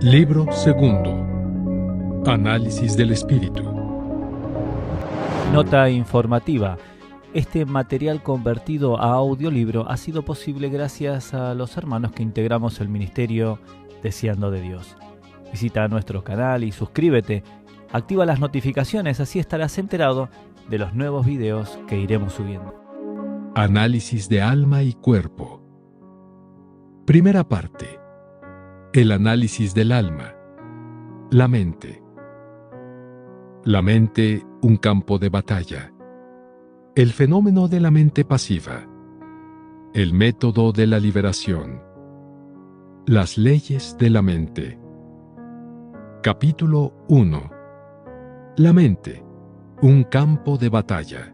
Libro segundo. Análisis del espíritu. Nota informativa. Este material convertido a audiolibro ha sido posible gracias a los hermanos que integramos el ministerio Deseando de Dios. Visita nuestro canal y suscríbete. Activa las notificaciones, así estarás enterado de los nuevos videos que iremos subiendo. Análisis de alma y cuerpo. Primera parte. El análisis del alma. La mente. La mente, un campo de batalla. El fenómeno de la mente pasiva. El método de la liberación. Las leyes de la mente. Capítulo 1. La mente, un campo de batalla.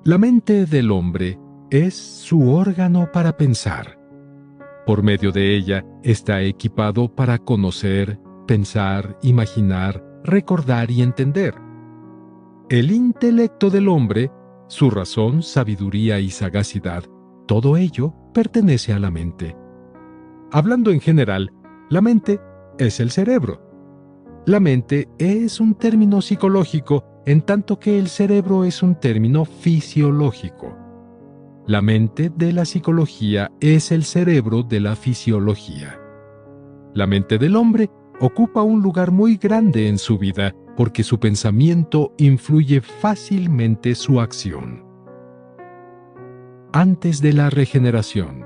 La mente del hombre es su órgano para pensar. Por medio de ella está equipado para conocer, pensar, imaginar, recordar y entender. El intelecto del hombre, su razón, sabiduría y sagacidad, todo ello pertenece a la mente. Hablando en general, la mente es el cerebro. La mente es un término psicológico, en tanto que el cerebro es un término fisiológico. La mente de la psicología es el cerebro de la fisiología. La mente del hombre ocupa un lugar muy grande en su vida porque su pensamiento influye fácilmente su acción. Antes de la regeneración.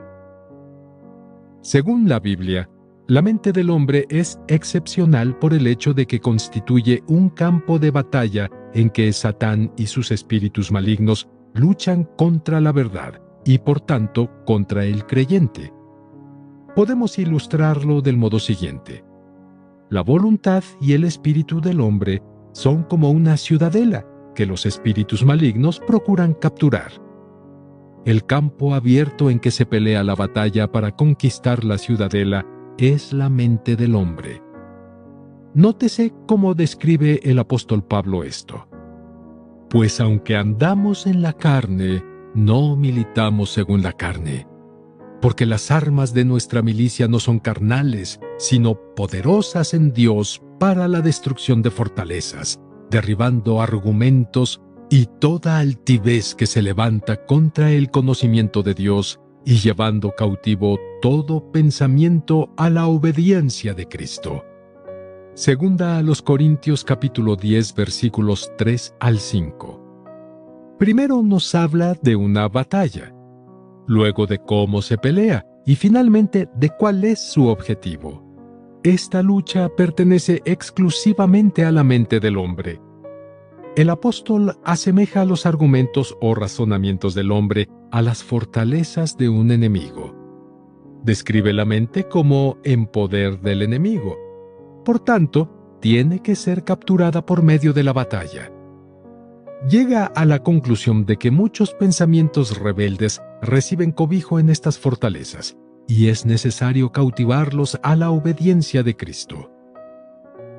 Según la Biblia, la mente del hombre es excepcional por el hecho de que constituye un campo de batalla en que Satán y sus espíritus malignos luchan contra la verdad y por tanto contra el creyente. Podemos ilustrarlo del modo siguiente. La voluntad y el espíritu del hombre son como una ciudadela que los espíritus malignos procuran capturar. El campo abierto en que se pelea la batalla para conquistar la ciudadela es la mente del hombre. Nótese cómo describe el apóstol Pablo esto. Pues aunque andamos en la carne, no militamos según la carne, porque las armas de nuestra milicia no son carnales, sino poderosas en Dios para la destrucción de fortalezas, derribando argumentos y toda altivez que se levanta contra el conocimiento de Dios y llevando cautivo todo pensamiento a la obediencia de Cristo. Segunda a los Corintios capítulo 10 versículos 3 al 5. Primero nos habla de una batalla, luego de cómo se pelea y finalmente de cuál es su objetivo. Esta lucha pertenece exclusivamente a la mente del hombre. El apóstol asemeja los argumentos o razonamientos del hombre a las fortalezas de un enemigo. Describe la mente como en poder del enemigo. Por tanto, tiene que ser capturada por medio de la batalla. Llega a la conclusión de que muchos pensamientos rebeldes reciben cobijo en estas fortalezas, y es necesario cautivarlos a la obediencia de Cristo.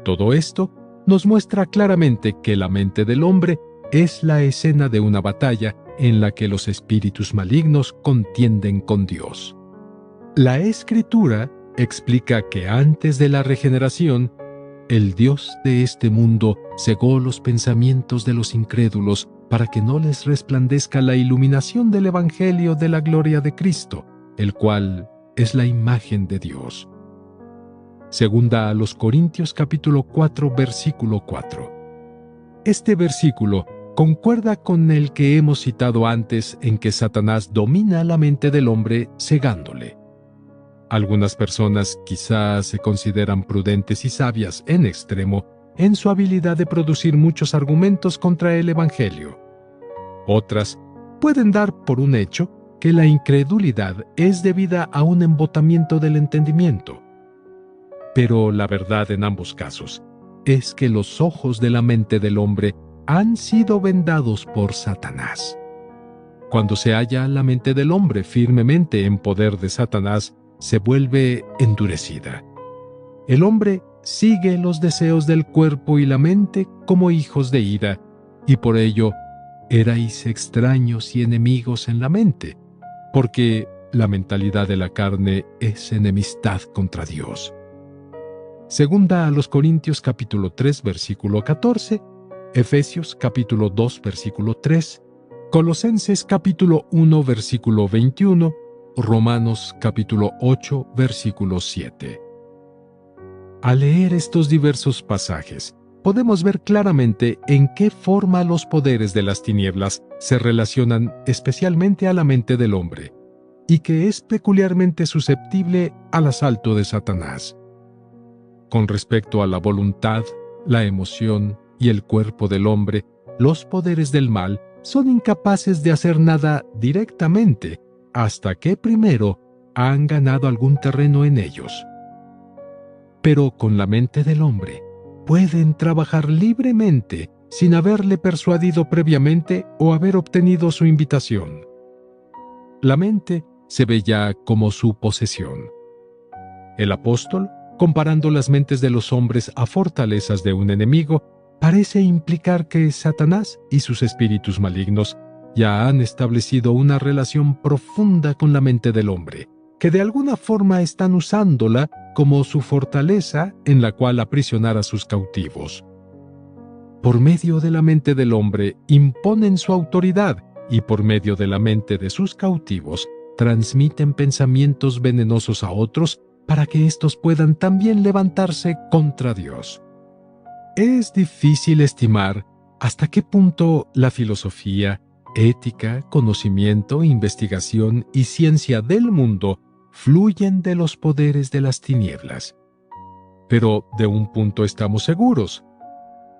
Todo esto nos muestra claramente que la mente del hombre es la escena de una batalla en la que los espíritus malignos contienden con Dios. La Escritura explica que antes de la regeneración, el Dios de este mundo cegó los pensamientos de los incrédulos para que no les resplandezca la iluminación del Evangelio de la gloria de Cristo, el cual es la imagen de Dios. Segunda a los Corintios capítulo 4 versículo 4. Este versículo concuerda con el que hemos citado antes en que Satanás domina la mente del hombre cegándole. Algunas personas quizás se consideran prudentes y sabias en extremo en su habilidad de producir muchos argumentos contra el Evangelio. Otras pueden dar por un hecho que la incredulidad es debida a un embotamiento del entendimiento. Pero la verdad en ambos casos es que los ojos de la mente del hombre han sido vendados por Satanás. Cuando se halla la mente del hombre firmemente en poder de Satanás, se vuelve endurecida. El hombre sigue los deseos del cuerpo y la mente como hijos de ira, y por ello erais extraños y enemigos en la mente, porque la mentalidad de la carne es enemistad contra Dios. Segunda a los Corintios capítulo 3 versículo 14, Efesios capítulo 2 versículo 3, Colosenses capítulo 1 versículo 21, Romanos capítulo 8 versículo 7. Al leer estos diversos pasajes, podemos ver claramente en qué forma los poderes de las tinieblas se relacionan especialmente a la mente del hombre, y que es peculiarmente susceptible al asalto de Satanás. Con respecto a la voluntad, la emoción y el cuerpo del hombre, los poderes del mal son incapaces de hacer nada directamente hasta que primero han ganado algún terreno en ellos. Pero con la mente del hombre pueden trabajar libremente sin haberle persuadido previamente o haber obtenido su invitación. La mente se ve ya como su posesión. El apóstol, comparando las mentes de los hombres a fortalezas de un enemigo, parece implicar que Satanás y sus espíritus malignos ya han establecido una relación profunda con la mente del hombre, que de alguna forma están usándola como su fortaleza en la cual aprisionar a sus cautivos. Por medio de la mente del hombre imponen su autoridad y por medio de la mente de sus cautivos transmiten pensamientos venenosos a otros para que éstos puedan también levantarse contra Dios. Es difícil estimar hasta qué punto la filosofía, ética, conocimiento, investigación y ciencia del mundo fluyen de los poderes de las tinieblas. Pero de un punto estamos seguros: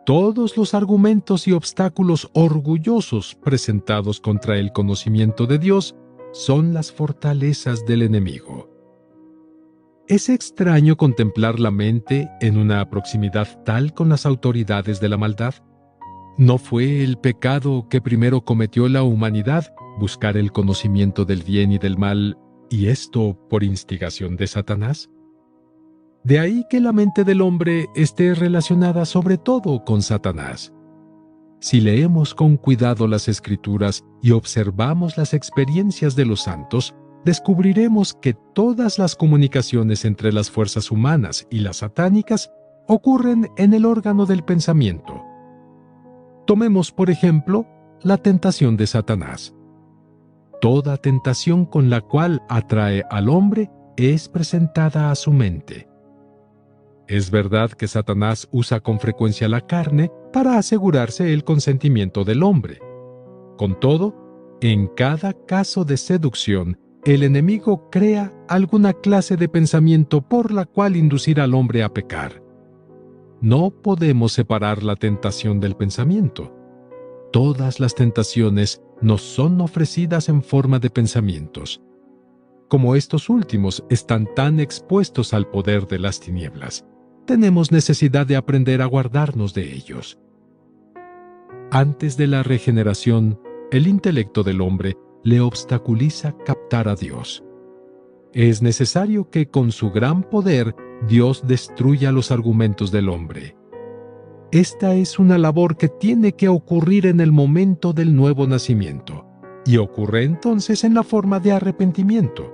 todos los argumentos y obstáculos orgullosos presentados contra el conocimiento de Dios son las fortalezas del enemigo. Es extraño contemplar la mente en una proximidad tal con las autoridades de la maldad. ¿No fue el pecado que primero cometió la humanidad buscar el conocimiento del bien y del mal, y esto por instigación de Satanás? De ahí que la mente del hombre esté relacionada sobre todo con Satanás. Si leemos con cuidado las Escrituras y observamos las experiencias de los santos, descubriremos que todas las comunicaciones entre las fuerzas humanas y las satánicas ocurren en el órgano del pensamiento. Tomemos, por ejemplo, la tentación de Satanás. Toda tentación con la cual atrae al hombre es presentada a su mente. Es verdad que Satanás usa con frecuencia la carne para asegurarse el consentimiento del hombre. Con todo, en cada caso de seducción, el enemigo crea alguna clase de pensamiento por la cual inducir al hombre a pecar. No podemos separar la tentación del pensamiento. Todas las tentaciones nos son ofrecidas en forma de pensamientos. Como estos últimos están tan expuestos al poder de las tinieblas, tenemos necesidad de aprender a guardarnos de ellos. Antes de la regeneración, el intelecto del hombre le obstaculiza captar a Dios. Es necesario que con su gran poder Dios destruya los argumentos del hombre. Esta es una labor que tiene que ocurrir en el momento del nuevo nacimiento, y ocurre entonces en la forma de arrepentimiento.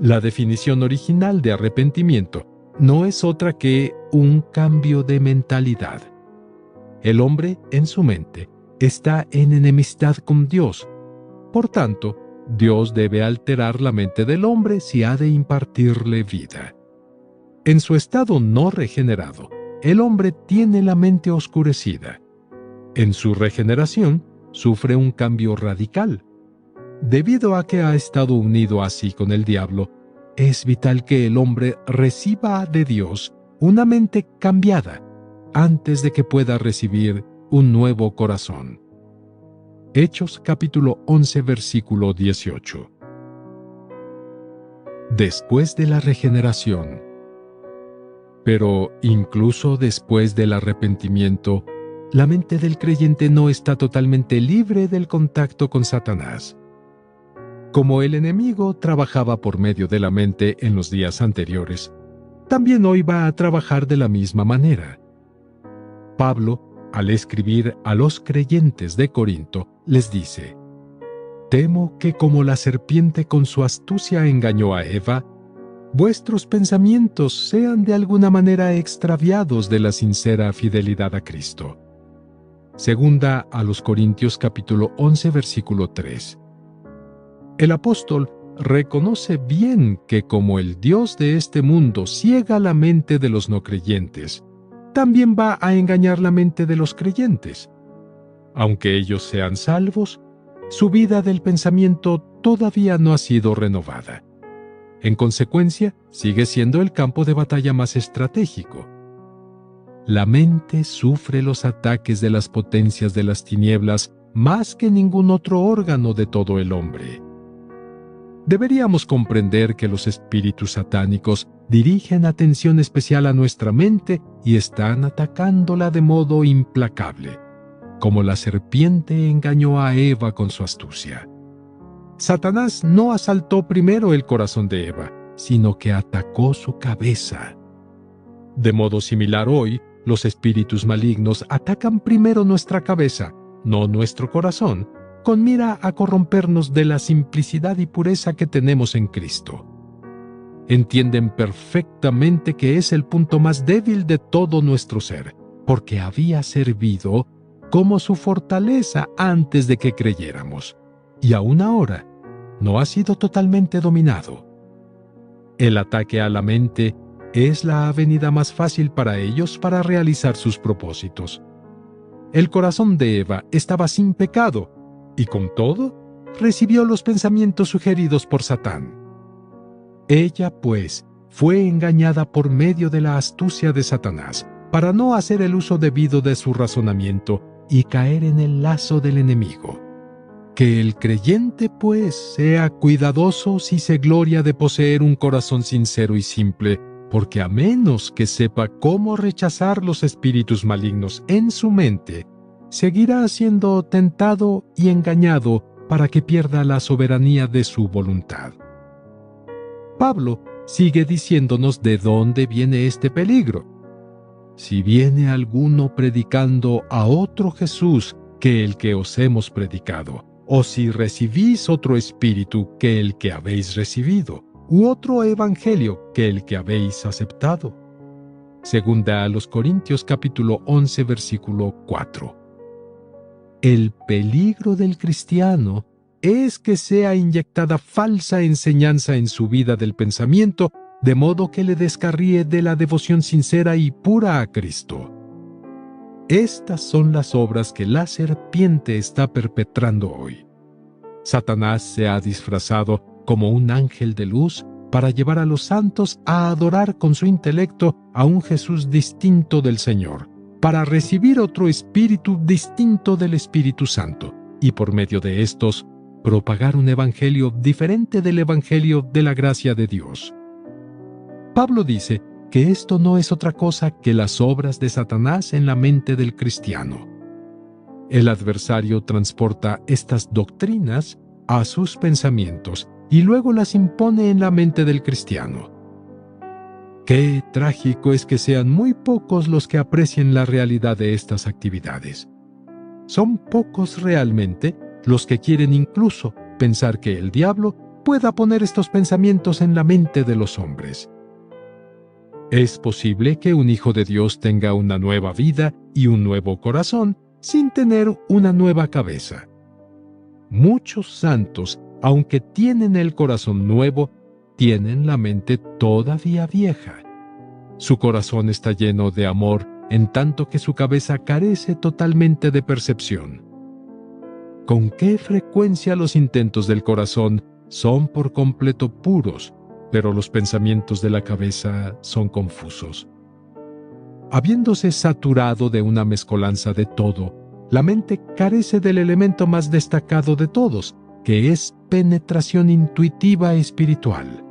La definición original de arrepentimiento no es otra que un cambio de mentalidad. El hombre, en su mente, está en enemistad con Dios. Por tanto, Dios debe alterar la mente del hombre si ha de impartirle vida. En su estado no regenerado, el hombre tiene la mente oscurecida. En su regeneración, sufre un cambio radical. Debido a que ha estado unido así con el diablo, es vital que el hombre reciba de Dios una mente cambiada antes de que pueda recibir un nuevo corazón. Hechos capítulo 11 versículo 18. Después de la regeneración. Pero incluso después del arrepentimiento, la mente del creyente no está totalmente libre del contacto con Satanás. Como el enemigo trabajaba por medio de la mente en los días anteriores, también hoy va a trabajar de la misma manera. Pablo, al escribir a los creyentes de Corinto, les dice: Temo que como la serpiente con su astucia engañó a Eva, vuestros pensamientos sean de alguna manera extraviados de la sincera fidelidad a Cristo. Segunda a los Corintios capítulo 11 versículo 3. El apóstol reconoce bien que como el Dios de este mundo ciega la mente de los no creyentes, también va a engañar la mente de los creyentes. Aunque ellos sean salvos, su vida del pensamiento todavía no ha sido renovada. En consecuencia, sigue siendo el campo de batalla más estratégico. La mente sufre los ataques de las potencias de las tinieblas más que ningún otro órgano de todo el hombre. Deberíamos comprender que los espíritus satánicos dirigen atención especial a nuestra mente y están atacándola de modo implacable, como la serpiente engañó a Eva con su astucia. Satanás no asaltó primero el corazón de Eva, sino que atacó su cabeza. De modo similar hoy, los espíritus malignos atacan primero nuestra cabeza, no nuestro corazón, con mira a corrompernos de la simplicidad y pureza que tenemos en Cristo. Entienden perfectamente que es el punto más débil de todo nuestro ser, porque había servido como su fortaleza antes de que creyéramos, y aún ahora no ha sido totalmente dominado. El ataque a la mente es la avenida más fácil para ellos para realizar sus propósitos. El corazón de Eva estaba sin pecado, y con todo, recibió los pensamientos sugeridos por Satán. Ella, pues, fue engañada por medio de la astucia de Satanás, para no hacer el uso debido de su razonamiento y caer en el lazo del enemigo. Que el creyente, pues, sea cuidadoso si se gloria de poseer un corazón sincero y simple, porque a menos que sepa cómo rechazar los espíritus malignos en su mente, seguirá siendo tentado y engañado para que pierda la soberanía de su voluntad. Pablo sigue diciéndonos de dónde viene este peligro. Si viene alguno predicando a otro Jesús que el que os hemos predicado, o si recibís otro espíritu que el que habéis recibido, u otro evangelio que el que habéis aceptado. Segunda a los Corintios capítulo 11 versículo 4. El peligro del cristiano es que sea inyectada falsa enseñanza en su vida del pensamiento, de modo que le descarríe de la devoción sincera y pura a Cristo. Estas son las obras que la serpiente está perpetrando hoy. Satanás se ha disfrazado como un ángel de luz para llevar a los santos a adorar con su intelecto a un Jesús distinto del Señor, para recibir otro espíritu distinto del Espíritu Santo, y por medio de estos, propagar un evangelio diferente del evangelio de la gracia de Dios. Pablo dice que esto no es otra cosa que las obras de Satanás en la mente del cristiano. El adversario transporta estas doctrinas a sus pensamientos y luego las impone en la mente del cristiano. Qué trágico es que sean muy pocos los que aprecien la realidad de estas actividades. Son pocos realmente los que quieren incluso pensar que el diablo pueda poner estos pensamientos en la mente de los hombres. Es posible que un hijo de Dios tenga una nueva vida y un nuevo corazón sin tener una nueva cabeza. Muchos santos, aunque tienen el corazón nuevo, tienen la mente todavía vieja. Su corazón está lleno de amor, en tanto que su cabeza carece totalmente de percepción. ¿Con qué frecuencia los intentos del corazón son por completo puros, pero los pensamientos de la cabeza son confusos? Habiéndose saturado de una mezcolanza de todo, la mente carece del elemento más destacado de todos, que es penetración intuitiva espiritual.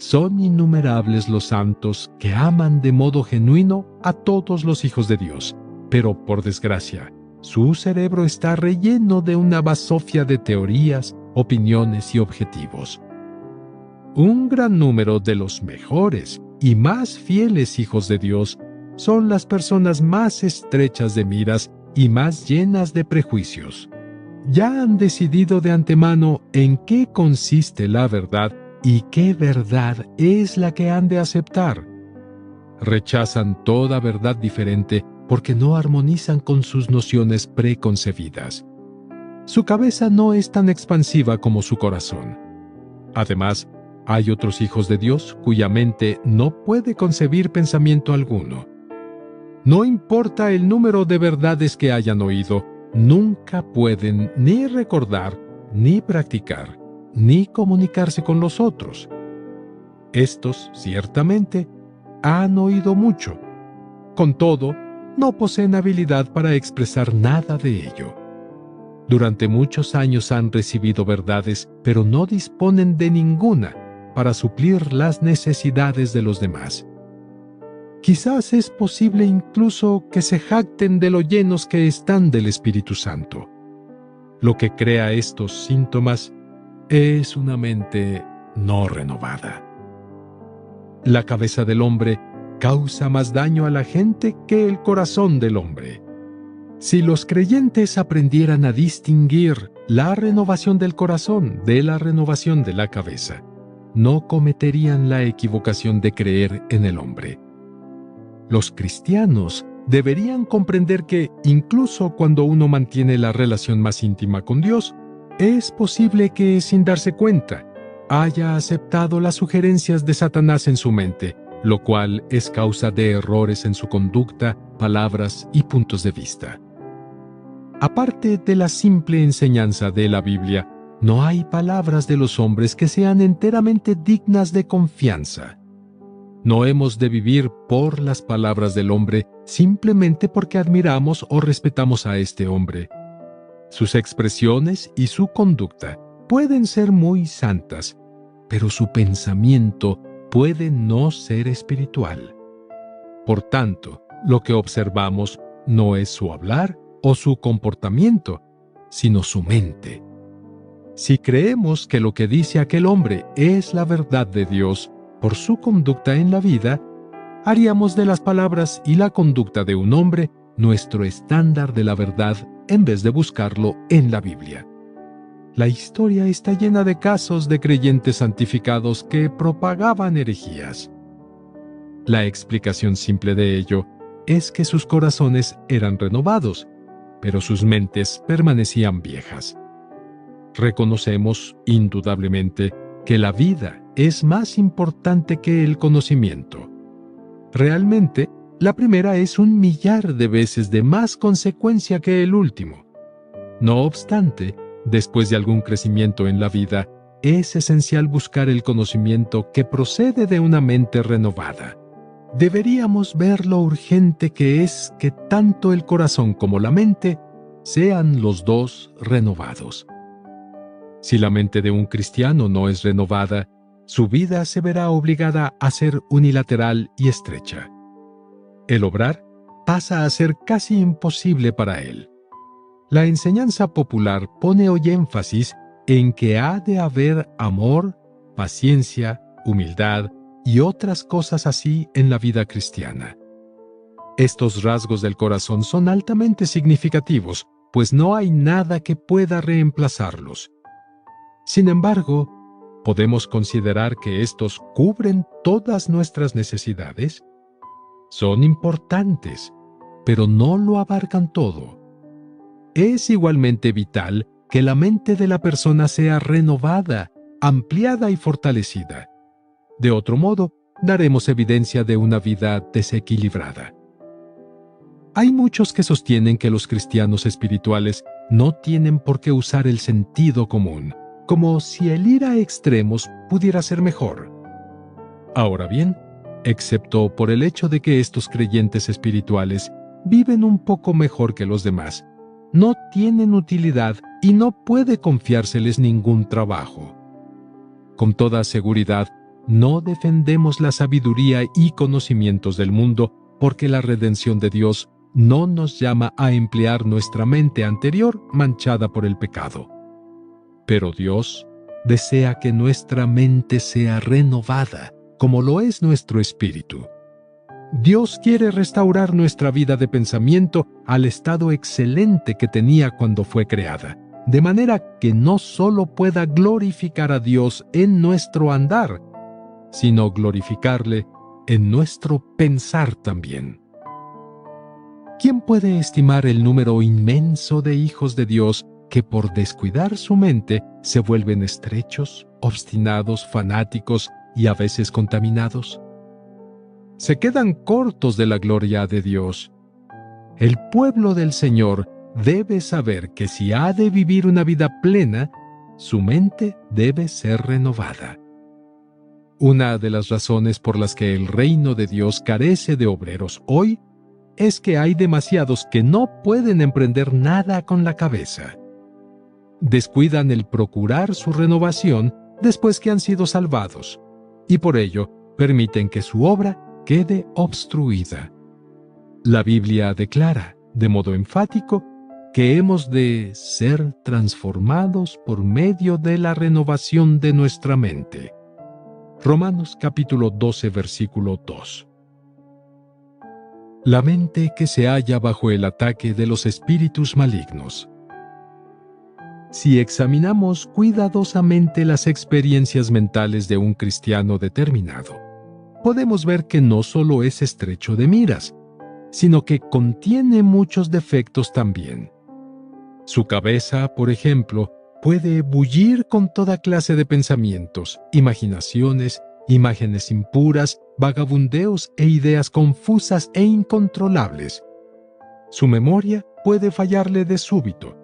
Son innumerables los santos que aman de modo genuino a todos los hijos de Dios, pero por desgracia, su cerebro está relleno de una basofia de teorías, opiniones y objetivos. Un gran número de los mejores y más fieles hijos de Dios son las personas más estrechas de miras y más llenas de prejuicios. ya han decidido de antemano en qué consiste la verdad y qué verdad es la que han de aceptar. Rechazan toda verdad diferente porque no armonizan con sus nociones preconcebidas. Su cabeza no es tan expansiva como su corazón. Además, hay otros hijos de Dios cuya mente no puede concebir pensamiento alguno. No importa el número de verdades que hayan oído, nunca pueden ni recordar, ni practicar, ni comunicarse con los otros. Estos, ciertamente, han oído mucho. Con todo, no poseen habilidad para expresar nada de ello. Durante muchos años han recibido verdades, pero no disponen de ninguna para suplir las necesidades de los demás. Quizás es posible incluso que se jacten de lo llenos que están del Espíritu Santo. Lo que crea estos síntomas es una mente no renovada. La cabeza del hombre causa más daño a la gente que el corazón del hombre. Si los creyentes aprendieran a distinguir la renovación del corazón de la renovación de la cabeza, no cometerían la equivocación de creer en el hombre. Los cristianos deberían comprender que, incluso cuando uno mantiene la relación más íntima con Dios, es posible que, sin darse cuenta, haya aceptado las sugerencias de Satanás en su mente, lo cual es causa de errores en su conducta, palabras y puntos de vista. Aparte de la simple enseñanza de la Biblia, no hay palabras de los hombres que sean enteramente dignas de confianza. No hemos de vivir por las palabras del hombre simplemente porque admiramos o respetamos a este hombre. Sus expresiones y su conducta pueden ser muy santas, pero su pensamiento puede no ser espiritual. Por tanto, lo que observamos no es su hablar o su comportamiento, sino su mente. Si creemos que lo que dice aquel hombre es la verdad de Dios por su conducta en la vida, haríamos de las palabras y la conducta de un hombre nuestro estándar de la verdad en vez de buscarlo en la Biblia. La historia está llena de casos de creyentes santificados que propagaban herejías. La explicación simple de ello es que sus corazones eran renovados, pero sus mentes permanecían viejas. Reconocemos, indudablemente, que la vida es más importante que el conocimiento. Realmente, la primera es 1 millar de veces de más consecuencia que el último. No obstante, después de algún crecimiento en la vida, es esencial buscar el conocimiento que procede de una mente renovada. Deberíamos ver lo urgente que es que tanto el corazón como la mente sean los dos renovados. Si la mente de un cristiano no es renovada, su vida se verá obligada a ser unilateral y estrecha. El obrar pasa a ser casi imposible para él. La enseñanza popular pone hoy énfasis en que ha de haber amor, paciencia, humildad y otras cosas así en la vida cristiana. Estos rasgos del corazón son altamente significativos, pues no hay nada que pueda reemplazarlos. Sin embargo, ¿podemos considerar que estos cubren todas nuestras necesidades? Son importantes, pero no lo abarcan todo. Es igualmente vital que la mente de la persona sea renovada, ampliada y fortalecida. De otro modo, daremos evidencia de una vida desequilibrada. Hay muchos que sostienen que los cristianos espirituales no tienen por qué usar el sentido común, como si el ir a extremos pudiera ser mejor. Ahora bien, excepto por el hecho de que estos creyentes espirituales viven un poco mejor que los demás, no tienen utilidad y no puede confiárseles ningún trabajo. Con toda seguridad, no defendemos la sabiduría y conocimientos del mundo porque la redención de Dios no nos llama a emplear nuestra mente anterior manchada por el pecado. Pero Dios desea que nuestra mente sea renovada, como lo es nuestro espíritu. Dios quiere restaurar nuestra vida de pensamiento al estado excelente que tenía cuando fue creada, de manera que no solo pueda glorificar a Dios en nuestro andar, sino glorificarle en nuestro pensar también. ¿Quién puede estimar el número inmenso de hijos de Dios que por descuidar su mente se vuelven estrechos, obstinados, fanáticos y a veces contaminados? Se quedan cortos de la gloria de Dios. El pueblo del Señor debe saber que si ha de vivir una vida plena, su mente debe ser renovada. Una de las razones por las que el reino de Dios carece de obreros hoy es que hay demasiados que no pueden emprender nada con la cabeza. Descuidan el procurar su renovación después que han sido salvados, y por ello permiten que su obra quede obstruida. La Biblia declara, de modo enfático, que hemos de ser transformados por medio de la renovación de nuestra mente. Romanos capítulo 12, versículo 2. La mente que se halla bajo el ataque de los espíritus malignos. Si examinamos cuidadosamente las experiencias mentales de un cristiano determinado, podemos ver que no solo es estrecho de miras, sino que contiene muchos defectos también. Su cabeza, por ejemplo, puede bullir con toda clase de pensamientos, imaginaciones, imágenes impuras, vagabundeos e ideas confusas e incontrolables. Su memoria puede fallarle de súbito.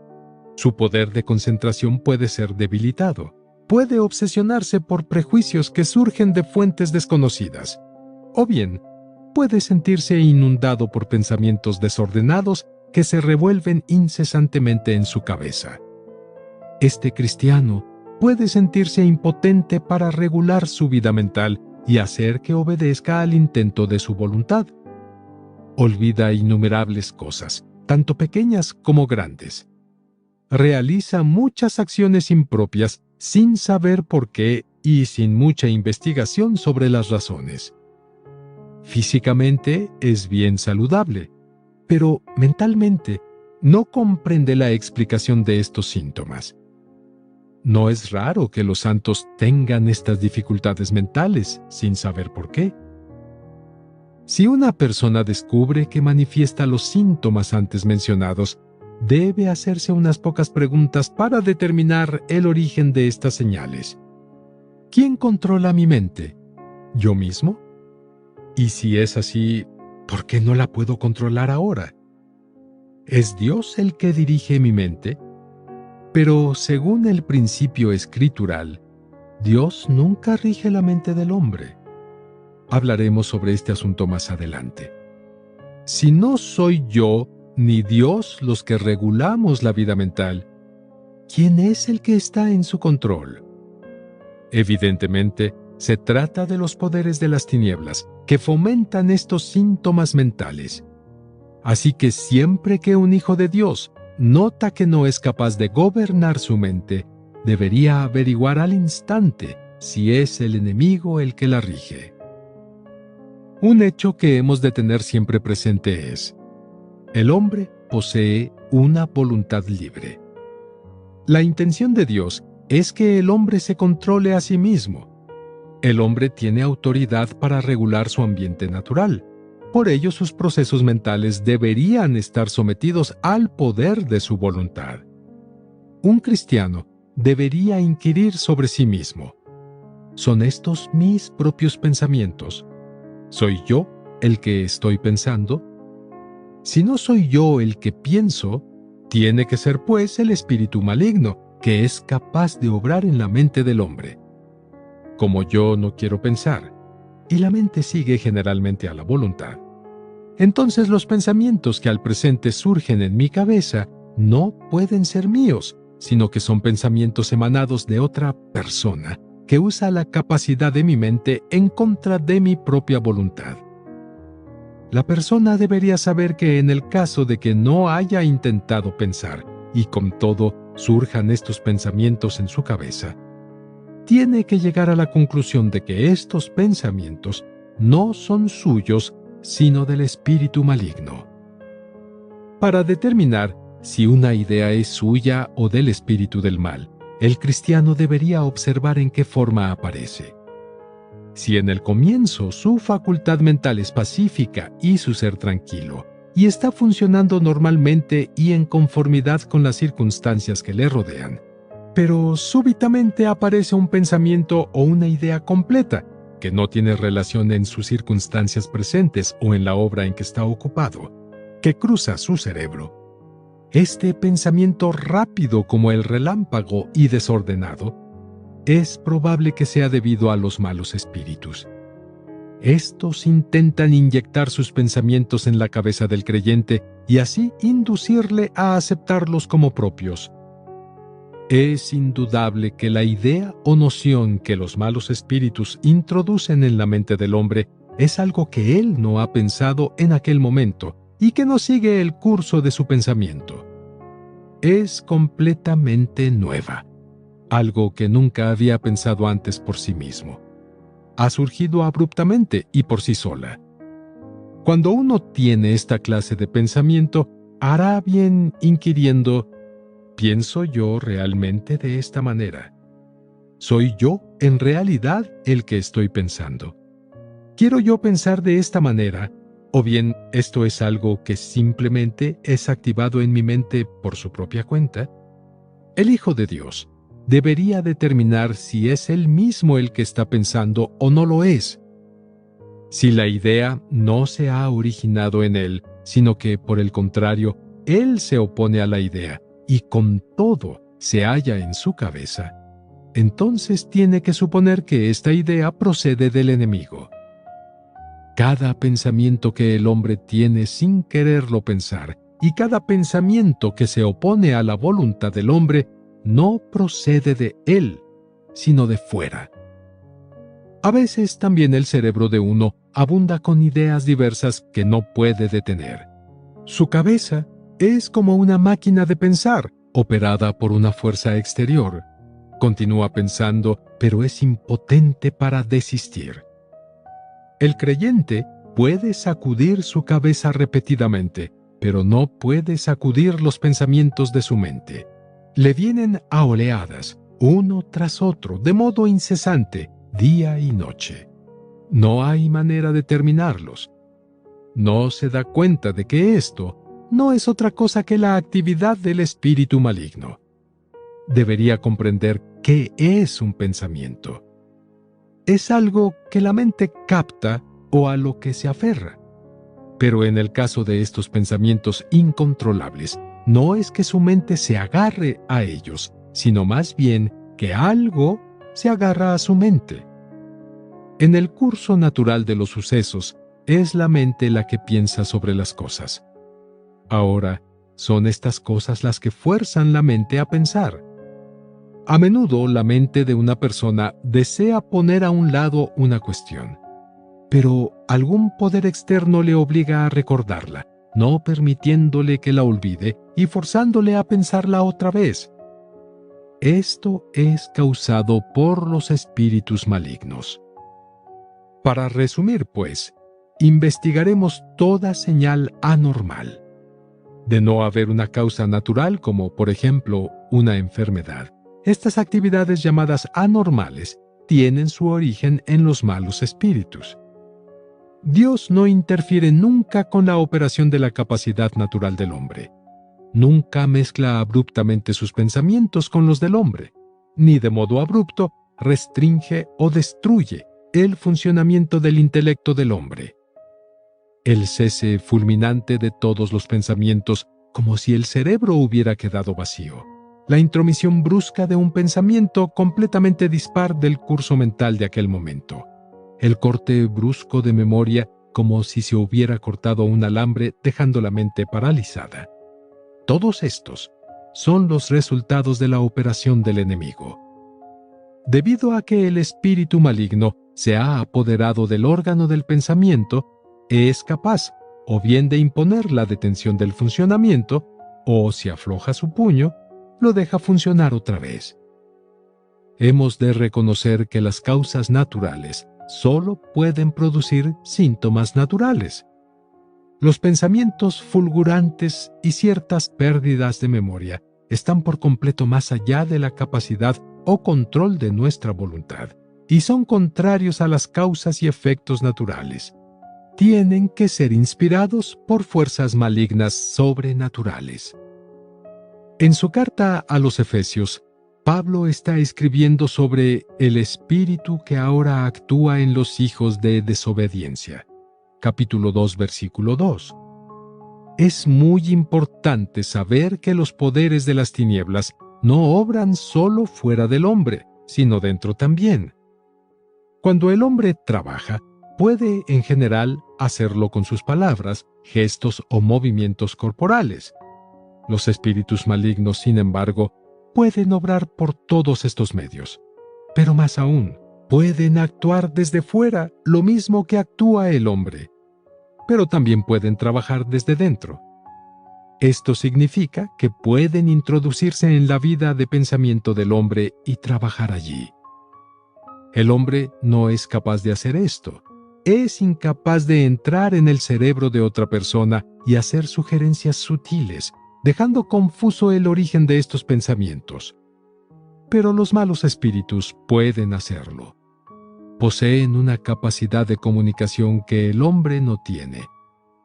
Su poder de concentración puede ser debilitado. Puede obsesionarse por prejuicios que surgen de fuentes desconocidas. O bien, puede sentirse inundado por pensamientos desordenados que se revuelven incesantemente en su cabeza. Este cristiano puede sentirse impotente para regular su vida mental y hacer que obedezca al intento de su voluntad. Olvida innumerables cosas, tanto pequeñas como grandes. Realiza muchas acciones impropias sin saber por qué y sin mucha investigación sobre las razones. Físicamente es bien saludable, pero mentalmente no comprende la explicación de estos síntomas. No es raro que los santos tengan estas dificultades mentales sin saber por qué. Si una persona descubre que manifiesta los síntomas antes mencionados, debe hacerse unas pocas preguntas para determinar el origen de estas señales. ¿Quién controla mi mente? ¿Yo mismo? Y si es así, ¿por qué no la puedo controlar ahora? ¿Es Dios el que dirige mi mente? Pero según el principio escritural, Dios nunca rige la mente del hombre. Hablaremos sobre este asunto más adelante. Si no soy yo ni Dios los que regulamos la vida mental, ¿quién es el que está en su control? Evidentemente, se trata de los poderes de las tinieblas que fomentan estos síntomas mentales. Así que siempre que un hijo de Dios nota que no es capaz de gobernar su mente, debería averiguar al instante si es el enemigo el que la rige. Un hecho que hemos de tener siempre presente es: el hombre posee una voluntad libre. La intención de Dios es que el hombre se controle a sí mismo. El hombre tiene autoridad para regular su ambiente natural. Por ello, sus procesos mentales deberían estar sometidos al poder de su voluntad. Un cristiano debería inquirir sobre sí mismo: ¿son estos mis propios pensamientos? ¿Soy yo el que estoy pensando? Si no soy yo el que pienso, tiene que ser pues el espíritu maligno, que es capaz de obrar en la mente del hombre. Como yo no quiero pensar, y la mente sigue generalmente a la voluntad, entonces los pensamientos que al presente surgen en mi cabeza no pueden ser míos, sino que son pensamientos emanados de otra persona que usa la capacidad de mi mente en contra de mi propia voluntad. La persona debería saber que en el caso de que no haya intentado pensar y con todo surjan estos pensamientos en su cabeza, tiene que llegar a la conclusión de que estos pensamientos no son suyos, sino del espíritu maligno. Para determinar Si una idea es suya o del espíritu del mal, el cristiano debería observar en qué forma aparece. Si en el comienzo su facultad mental es pacífica y su ser tranquilo, y está funcionando normalmente y en conformidad con las circunstancias que le rodean, pero súbitamente aparece un pensamiento o una idea completa que no tiene relación en sus circunstancias presentes o en la obra en que está ocupado, que cruza su cerebro. Este pensamiento rápido como el relámpago y desordenado, es probable que sea debido a los malos espíritus. Estos intentan inyectar sus pensamientos en la cabeza del creyente y así inducirle a aceptarlos como propios. Es indudable que la idea o noción que los malos espíritus introducen en la mente del hombre es algo que él no ha pensado en aquel momento y que no sigue el curso de su pensamiento. Es completamente nueva, algo que nunca había pensado antes por sí mismo. Ha surgido abruptamente y por sí sola. Cuando uno tiene esta clase de pensamiento, hará bien inquiriendo: ¿pienso yo realmente de esta manera? ¿Soy yo en realidad el que estoy pensando? ¿Quiero yo pensar de esta manera? ¿O bien esto es algo que simplemente es activado en mi mente por su propia cuenta? El Hijo de Dios debería determinar si es él mismo el que está pensando o no lo es. Si la idea no se ha originado en él, sino que, por el contrario, él se opone a la idea y con todo se halla en su cabeza, entonces tiene que suponer que esta idea procede del enemigo. Cada pensamiento que el hombre tiene sin quererlo pensar y cada pensamiento que se opone a la voluntad del hombre no procede de él, sino de fuera. A veces también el cerebro de uno abunda con ideas diversas que no puede detener. Su cabeza es como una máquina de pensar, operada por una fuerza exterior. Continúa pensando, pero es impotente para desistir. El creyente puede sacudir su cabeza repetidamente, pero no puede sacudir los pensamientos de su mente. Le vienen a oleadas, uno tras otro, de modo incesante, día y noche. No hay manera de terminarlos. No se da cuenta de que esto no es otra cosa que la actividad del espíritu maligno. Debería comprender qué es un pensamiento. Es algo que la mente capta o a lo que se aferra. Pero en el caso de estos pensamientos incontrolables, no es que su mente se agarre a ellos, sino más bien que algo se agarra a su mente. En el curso natural de los sucesos, es la mente la que piensa sobre las cosas. Ahora, son estas cosas las que fuerzan la mente a pensar. A menudo la mente de una persona desea poner a un lado una cuestión, pero algún poder externo le obliga a recordarla, no permitiéndole que la olvide y forzándole a pensarla otra vez. Esto es causado por los espíritus malignos. Para resumir, pues, investigaremos toda señal anormal. De no haber una causa natural, como por ejemplo una enfermedad, estas actividades llamadas anormales tienen su origen en los malos espíritus. Dios no interfiere nunca con la operación de la capacidad natural del hombre. Nunca mezcla abruptamente sus pensamientos con los del hombre, ni de modo abrupto restringe o destruye el funcionamiento del intelecto del hombre. El cese fulminante de todos los pensamientos, como si el cerebro hubiera quedado vacío. La intromisión brusca de un pensamiento completamente dispar del curso mental de aquel momento. El corte brusco de memoria, como si se hubiera cortado un alambre dejando la mente paralizada. Todos estos son los resultados de la operación del enemigo. Debido a que el espíritu maligno se ha apoderado del órgano del pensamiento, es capaz o bien de imponer la detención del funcionamiento, o si afloja su puño, lo deja funcionar otra vez. Hemos de reconocer que las causas naturales solo pueden producir síntomas naturales. Los pensamientos fulgurantes y ciertas pérdidas de memoria están por completo más allá de la capacidad o control de nuestra voluntad y son contrarios a las causas y efectos naturales. Tienen que ser inspirados por fuerzas malignas sobrenaturales. En su carta a los Efesios, Pablo está escribiendo sobre el espíritu que ahora actúa en los hijos de desobediencia. Capítulo 2, versículo 2. Es muy importante saber que los poderes de las tinieblas no obran solo fuera del hombre, sino dentro también. Cuando el hombre trabaja, puede en general hacerlo con sus palabras, gestos o movimientos corporales. Los espíritus malignos, sin embargo, pueden obrar por todos estos medios. Pero más aún, pueden actuar desde fuera lo mismo que actúa el hombre. Pero también pueden trabajar desde dentro. Esto significa que pueden introducirse en la vida de pensamiento del hombre y trabajar allí. El hombre no es capaz de hacer esto. Es incapaz de entrar en el cerebro de otra persona y hacer sugerencias sutiles, dejando confuso el origen de estos pensamientos. Pero los malos espíritus pueden hacerlo. Poseen una capacidad de comunicación que el hombre no tiene.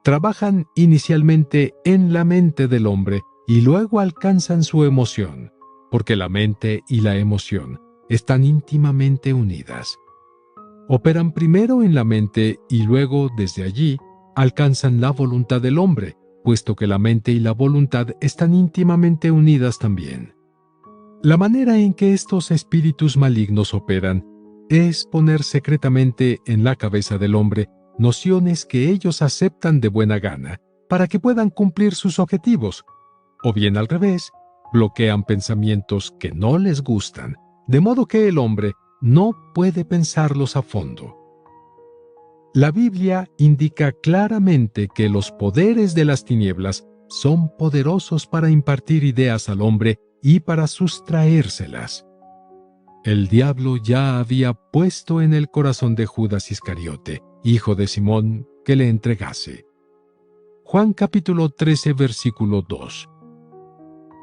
Trabajan inicialmente en la mente del hombre y luego alcanzan su emoción, porque la mente y la emoción están íntimamente unidas. Operan primero en la mente y luego, desde allí, alcanzan la voluntad del hombre, puesto que la mente y la voluntad están íntimamente unidas también. La manera en que estos espíritus malignos operan es poner secretamente en la cabeza del hombre nociones que ellos aceptan de buena gana para que puedan cumplir sus objetivos, o bien al revés, bloquean pensamientos que no les gustan, de modo que el hombre no puede pensarlos a fondo. La Biblia indica claramente que los poderes de las tinieblas son poderosos para impartir ideas al hombre y para sustraérselas. El diablo ya había puesto en el corazón de Judas Iscariote, hijo de Simón, que le entregase. Juan capítulo 13, versículo 2.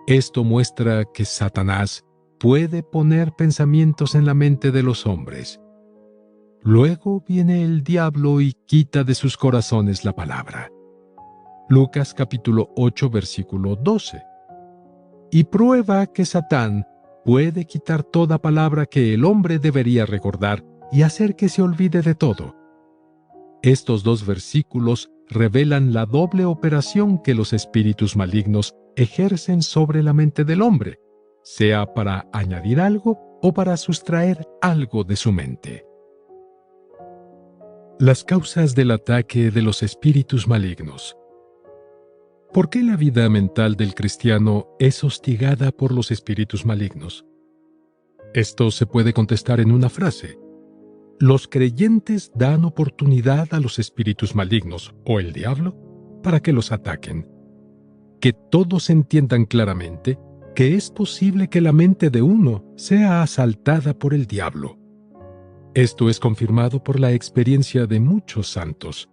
Esto muestra que Satanás puede poner pensamientos en la mente de los hombres. Luego viene el diablo y quita de sus corazones la palabra. Lucas capítulo 8, versículo 12. Y prueba que Satán puede quitar toda palabra que el hombre debería recordar y hacer que se olvide de todo. Estos dos versículos revelan la doble operación que los espíritus malignos ejercen sobre la mente del hombre, sea para añadir algo o para sustraer algo de su mente. Las causas del ataque de los espíritus malignos. ¿Por qué la vida mental del cristiano es hostigada por los espíritus malignos? Esto se puede contestar en una frase. Los creyentes dan oportunidad a los espíritus malignos o el diablo para que los ataquen. Que todos entiendan claramente que es posible que la mente de uno sea asaltada por el diablo. Esto es confirmado por la experiencia de muchos santos.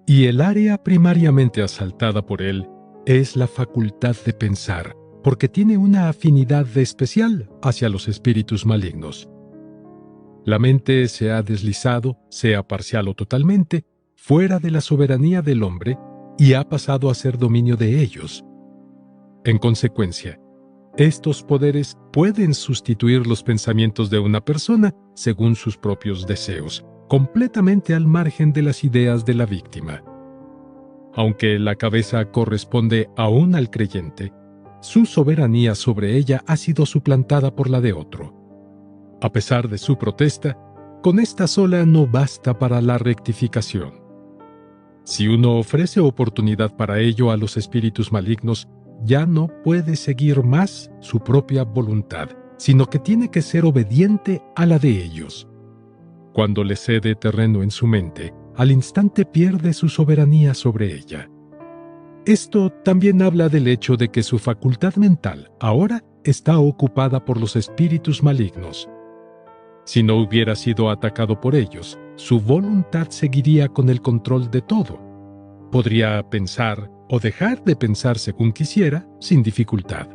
Y el área primariamente asaltada por él es la facultad de pensar, porque tiene una afinidad especial hacia los espíritus malignos. La mente se ha deslizado, sea parcial o totalmente, fuera de la soberanía del hombre y ha pasado a ser dominio de ellos. En consecuencia, estos poderes pueden sustituir los pensamientos de una persona según sus propios deseos, completamente al margen de las ideas de la víctima. Aunque la cabeza corresponde aún al creyente, su soberanía sobre ella ha sido suplantada por la de otro. A pesar de su protesta, con esta sola no basta para la rectificación. Si uno ofrece oportunidad para ello a los espíritus malignos, ya no puede seguir más su propia voluntad, sino que tiene que ser obediente a la de ellos. Cuando le cede terreno en su mente, al instante pierde su soberanía sobre ella. Esto también habla del hecho de que su facultad mental ahora está ocupada por los espíritus malignos. Si no hubiera sido atacado por ellos, su voluntad seguiría con el control de todo. Podría pensar o dejar de pensar según quisiera, sin dificultad.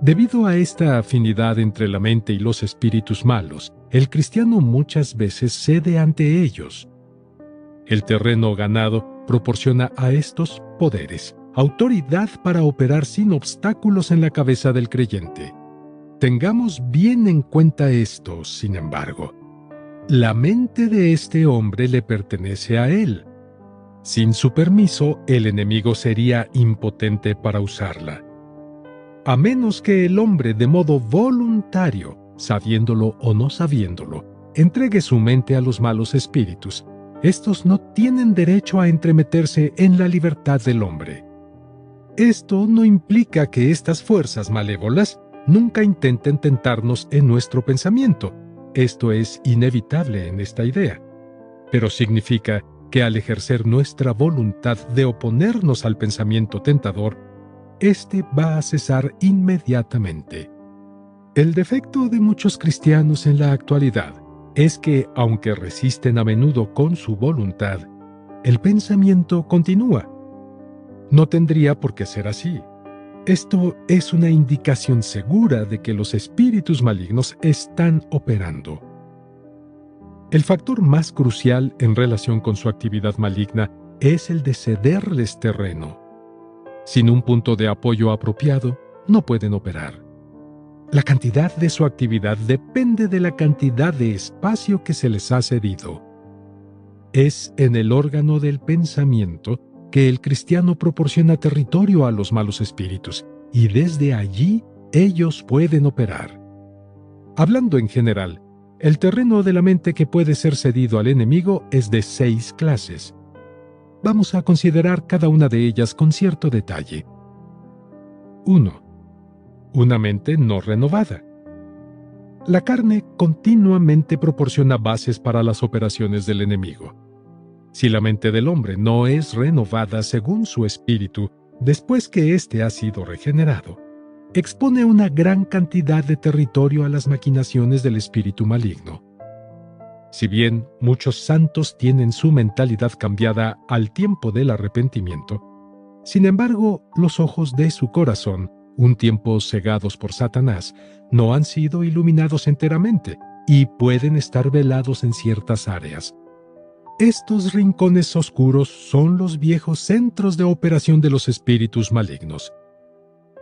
Debido a esta afinidad entre la mente y los espíritus malos, el cristiano muchas veces cede ante ellos. El terreno ganado proporciona a estos poderes, autoridad para operar sin obstáculos en la cabeza del creyente. Tengamos bien en cuenta esto, sin embargo. La mente de este hombre le pertenece a él. Sin su permiso, el enemigo sería impotente para usarla. A menos que el hombre de modo voluntario, sabiéndolo o no sabiéndolo, entregue su mente a los malos espíritus, estos no tienen derecho a entremeterse en la libertad del hombre. Esto no implica que estas fuerzas malévolas nunca intenten tentarnos en nuestro pensamiento. Esto es inevitable en esta idea. Pero significa que al ejercer nuestra voluntad de oponernos al pensamiento tentador, este va a cesar inmediatamente. El defecto de muchos cristianos en la actualidad es que, aunque resisten a menudo con su voluntad, el pensamiento continúa. No tendría por qué ser así. Esto es una indicación segura de que los espíritus malignos están operando. El factor más crucial en relación con su actividad maligna es el de cederles terreno. Sin un punto de apoyo apropiado, no pueden operar. La cantidad de su actividad depende de la cantidad de espacio que se les ha cedido. Es en el órgano del pensamiento que el cristiano proporciona territorio a los malos espíritus, y desde allí ellos pueden operar. Hablando en general, el terreno de la mente que puede ser cedido al enemigo es de 6 clases. Vamos a considerar cada una de ellas con cierto detalle. 1. Una mente no renovada. La carne continuamente proporciona bases para las operaciones del enemigo. Si la mente del hombre no es renovada según su espíritu, después que éste ha sido regenerado, expone una gran cantidad de territorio a las maquinaciones del espíritu maligno. Si bien muchos santos tienen su mentalidad cambiada al tiempo del arrepentimiento, sin embargo, los ojos de su corazón, un tiempo cegados por Satanás, no han sido iluminados enteramente y pueden estar velados en ciertas áreas. Estos rincones oscuros son los viejos centros de operación de los espíritus malignos.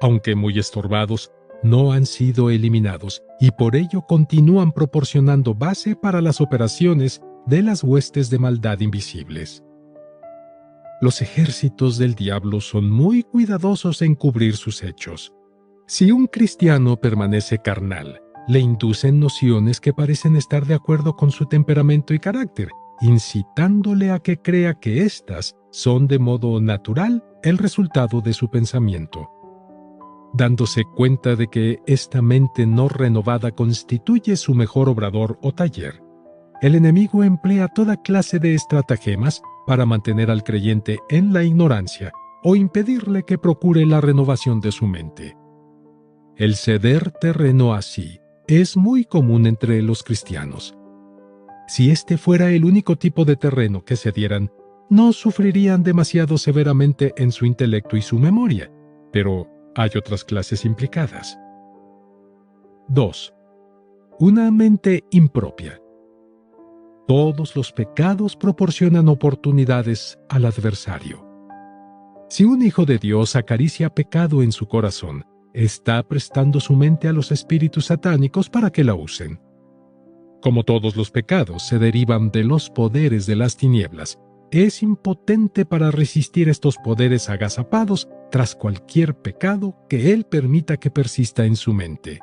Aunque muy estorbados, no han sido eliminados y por ello continúan proporcionando base para las operaciones de las huestes de maldad invisibles. Los ejércitos del diablo son muy cuidadosos en cubrir sus hechos. Si un cristiano permanece carnal, le inducen nociones que parecen estar de acuerdo con su temperamento y carácter, incitándole a que crea que éstas son de modo natural el resultado de su pensamiento. Dándose cuenta de que esta mente no renovada constituye su mejor obrador o taller, el enemigo emplea toda clase de estratagemas para mantener al creyente en la ignorancia o impedirle que procure la renovación de su mente. El ceder terreno así es muy común entre los cristianos. Si este fuera el único tipo de terreno que cedieran, no sufrirían demasiado severamente en su intelecto y su memoria, pero hay otras clases implicadas. 2. Una mente impropia. Todos los pecados proporcionan oportunidades al adversario. Si un hijo de Dios acaricia pecado en su corazón, está prestando su mente a los espíritus satánicos para que la usen. Como todos los pecados se derivan de los poderes de las tinieblas, es impotente para resistir estos poderes agazapados tras cualquier pecado que él permita que persista en su mente.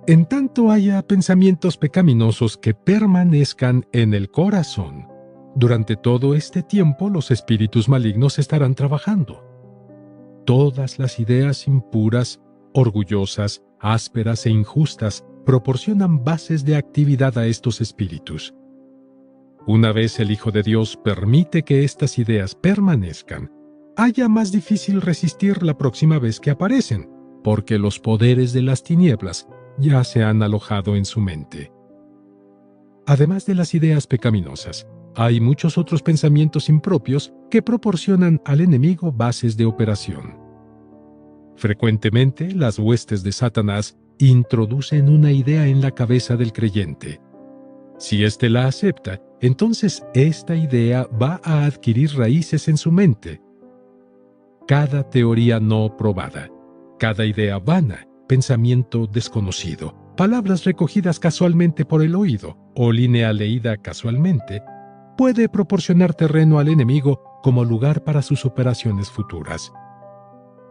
En tanto haya pensamientos pecaminosos que permanezcan en el corazón, durante todo este tiempo los espíritus malignos estarán trabajando. Todas las ideas impuras, orgullosas, ásperas e injustas proporcionan bases de actividad a estos espíritus. Una vez el Hijo de Dios permite que estas ideas permanezcan, haya más difícil resistir la próxima vez que aparecen, porque los poderes de las tinieblas ya se han alojado en su mente. Además de las ideas pecaminosas, hay muchos otros pensamientos impropios que proporcionan al enemigo bases de operación. Frecuentemente, las huestes de Satanás introducen una idea en la cabeza del creyente. Si éste la acepta, entonces esta idea va a adquirir raíces en su mente. Cada teoría no probada, cada idea vana, pensamiento desconocido, palabras recogidas casualmente por el oído o línea leída casualmente, puede proporcionar terreno al enemigo como lugar para sus operaciones futuras.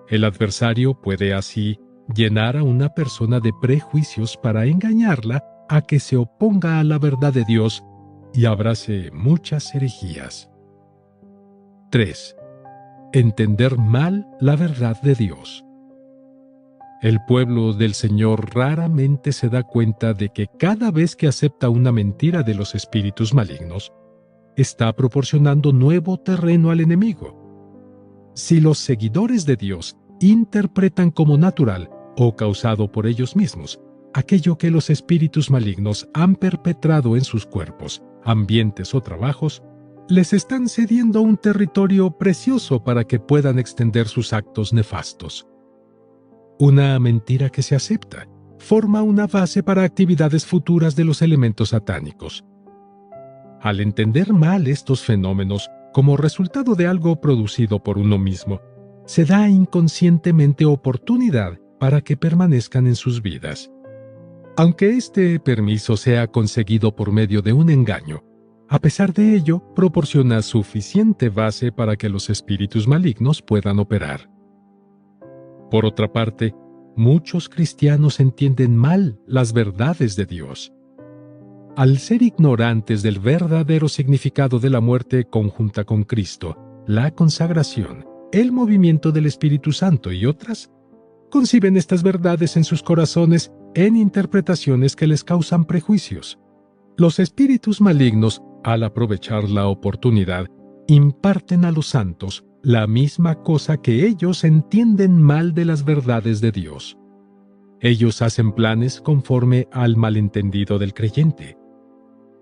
El adversario puede así llenar a una persona de prejuicios para engañarla a que se oponga a la verdad de Dios y abrace muchas herejías. 3. Entender mal la verdad de Dios. El pueblo del Señor raramente se da cuenta de que cada vez que acepta una mentira de los espíritus malignos, está proporcionando nuevo terreno al enemigo. Si los seguidores de Dios interpretan como natural o causado por ellos mismos aquello que los espíritus malignos han perpetrado en sus cuerpos, ambientes o trabajos, les están cediendo un territorio precioso para que puedan extender sus actos nefastos. Una mentira que se acepta forma una base para actividades futuras de los elementos satánicos. Al entender mal estos fenómenos como resultado de algo producido por uno mismo, se da inconscientemente oportunidad para que permanezcan en sus vidas. Aunque este permiso sea conseguido por medio de un engaño, a pesar de ello, proporciona suficiente base para que los espíritus malignos puedan operar. Por otra parte, muchos cristianos entienden mal las verdades de Dios. Al ser ignorantes del verdadero significado de la muerte conjunta con Cristo, la consagración, el movimiento del Espíritu Santo y otras, conciben estas verdades en sus corazones en interpretaciones que les causan prejuicios. Los espíritus malignos, al aprovechar la oportunidad, imparten a los santos la misma cosa que ellos entienden mal de las verdades de Dios. Ellos hacen planes conforme al malentendido del creyente.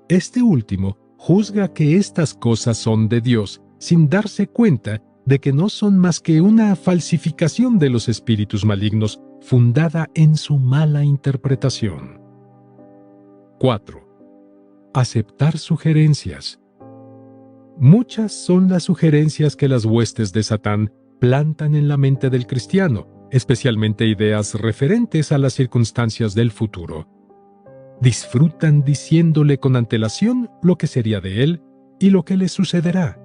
Este último juzga que estas cosas son de Dios sin darse cuenta de que no son más que una falsificación de los espíritus malignos fundada en su mala interpretación. 4. Aceptar sugerencias. Muchas son las sugerencias que las huestes de Satán plantan en la mente del cristiano, especialmente ideas referentes a las circunstancias del futuro. Disfrutan diciéndole con antelación lo que sería de él y lo que le sucederá.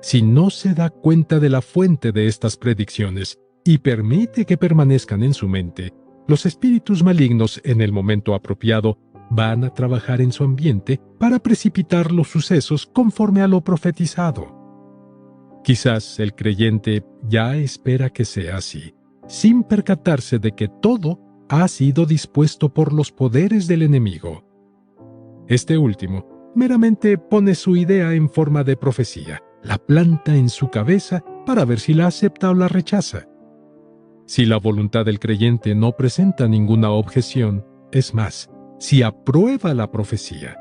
Si no se da cuenta de la fuente de estas predicciones y permite que permanezcan en su mente, los espíritus malignos en el momento apropiado van a trabajar en su ambiente para precipitar los sucesos conforme a lo profetizado. Quizás el creyente ya espera que sea así, sin percatarse de que todo ha sido dispuesto por los poderes del enemigo. Este último meramente pone su idea en forma de profecía, la planta en su cabeza para ver si la acepta o la rechaza. Si la voluntad del creyente no presenta ninguna objeción, es más, si aprueba la profecía,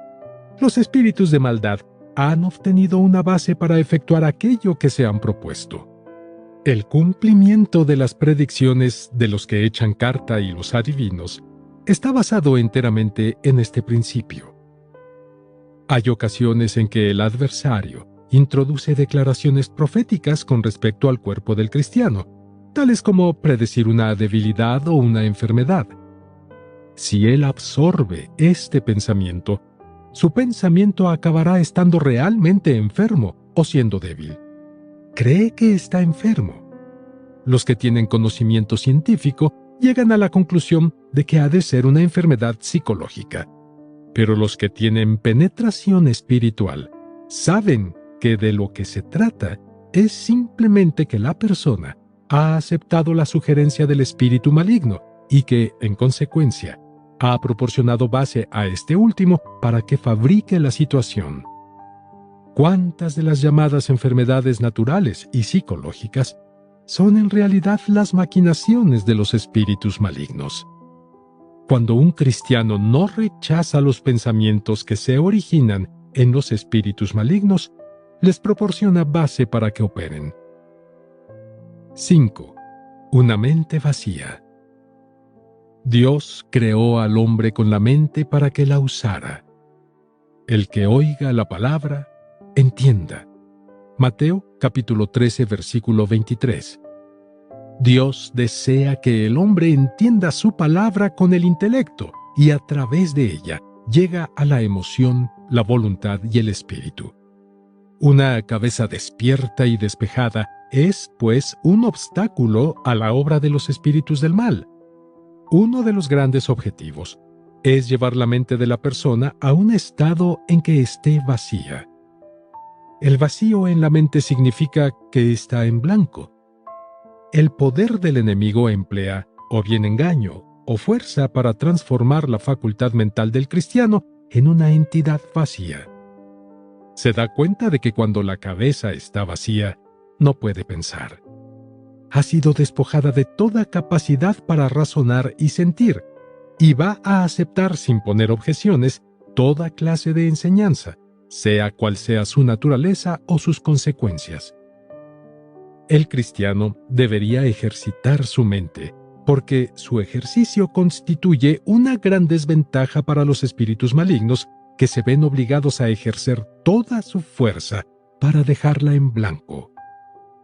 los espíritus de maldad han obtenido una base para efectuar aquello que se han propuesto. El cumplimiento de las predicciones de los que echan carta y los adivinos está basado enteramente en este principio. Hay ocasiones en que el adversario introduce declaraciones proféticas con respecto al cuerpo del cristiano, tales como predecir una debilidad o una enfermedad. Si él absorbe este pensamiento, su pensamiento acabará estando realmente enfermo o siendo débil. Cree que está enfermo. Los que tienen conocimiento científico llegan a la conclusión de que ha de ser una enfermedad psicológica. Pero los que tienen penetración espiritual saben que de lo que se trata es simplemente que la persona ha aceptado la sugerencia del espíritu maligno y que, en consecuencia, ha proporcionado base a este último para que fabrique la situación. ¿Cuántas de las llamadas enfermedades naturales y psicológicas son en realidad las maquinaciones de los espíritus malignos? Cuando un cristiano no rechaza los pensamientos que se originan en los espíritus malignos, les proporciona base para que operen. 5. Una mente vacía. Dios creó al hombre con la mente para que la usara. El que oiga la palabra, entienda. Mateo capítulo 13, versículo 23. Dios desea que el hombre entienda su palabra con el intelecto y a través de ella llega a la emoción, la voluntad y el espíritu. Una cabeza despierta y despejada es, pues, un obstáculo a la obra de los espíritus del mal. Uno de los grandes objetivos es llevar la mente de la persona a un estado en que esté vacía. El vacío en la mente significa que está en blanco. El poder del enemigo emplea o bien engaño o fuerza para transformar la facultad mental del cristiano en una entidad vacía. Se da cuenta de que cuando la cabeza está vacía, no puede pensar. Ha sido despojada de toda capacidad para razonar y sentir, y va a aceptar sin poner objeciones toda clase de enseñanza, sea cual sea su naturaleza o sus consecuencias. El cristiano debería ejercitar su mente, porque su ejercicio constituye una gran desventaja para los espíritus malignos que se ven obligados a ejercer toda su fuerza para dejarla en blanco.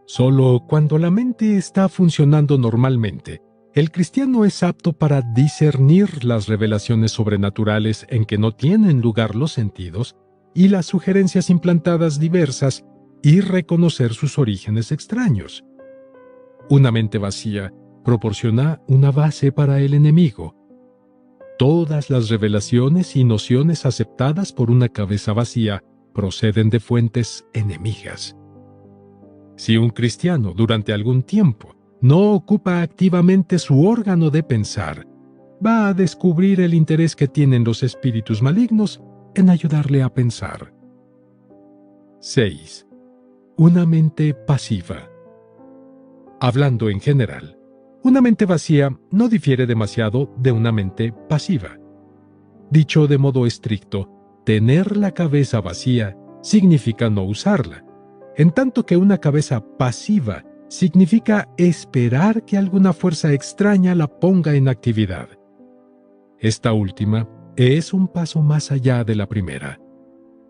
Solo cuando la mente está funcionando normalmente, el cristiano es apto para discernir las revelaciones sobrenaturales en que no tienen lugar los sentidos y las sugerencias implantadas diversas y reconocer sus orígenes extraños. Una mente vacía proporciona una base para el enemigo. Todas las revelaciones y nociones aceptadas por una cabeza vacía proceden de fuentes enemigas. Si un cristiano durante algún tiempo no ocupa activamente su órgano de pensar, va a descubrir el interés que tienen los espíritus malignos en ayudarle a pensar. 6. Una mente pasiva. Hablando en general, una mente vacía no difiere demasiado de una mente pasiva. Dicho de modo estricto, tener la cabeza vacía significa no usarla, en tanto que una cabeza pasiva significa esperar que alguna fuerza extraña la ponga en actividad. Esta última es un paso más allá de la primera.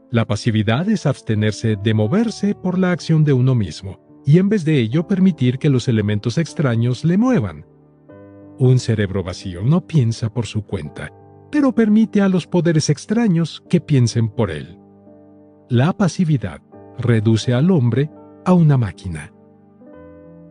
La pasividad es abstenerse de moverse por la acción de uno mismo, y en vez de ello permitir que los elementos extraños le muevan. Un cerebro vacío no piensa por su cuenta, pero permite a los poderes extraños que piensen por él. La pasividad reduce al hombre a una máquina.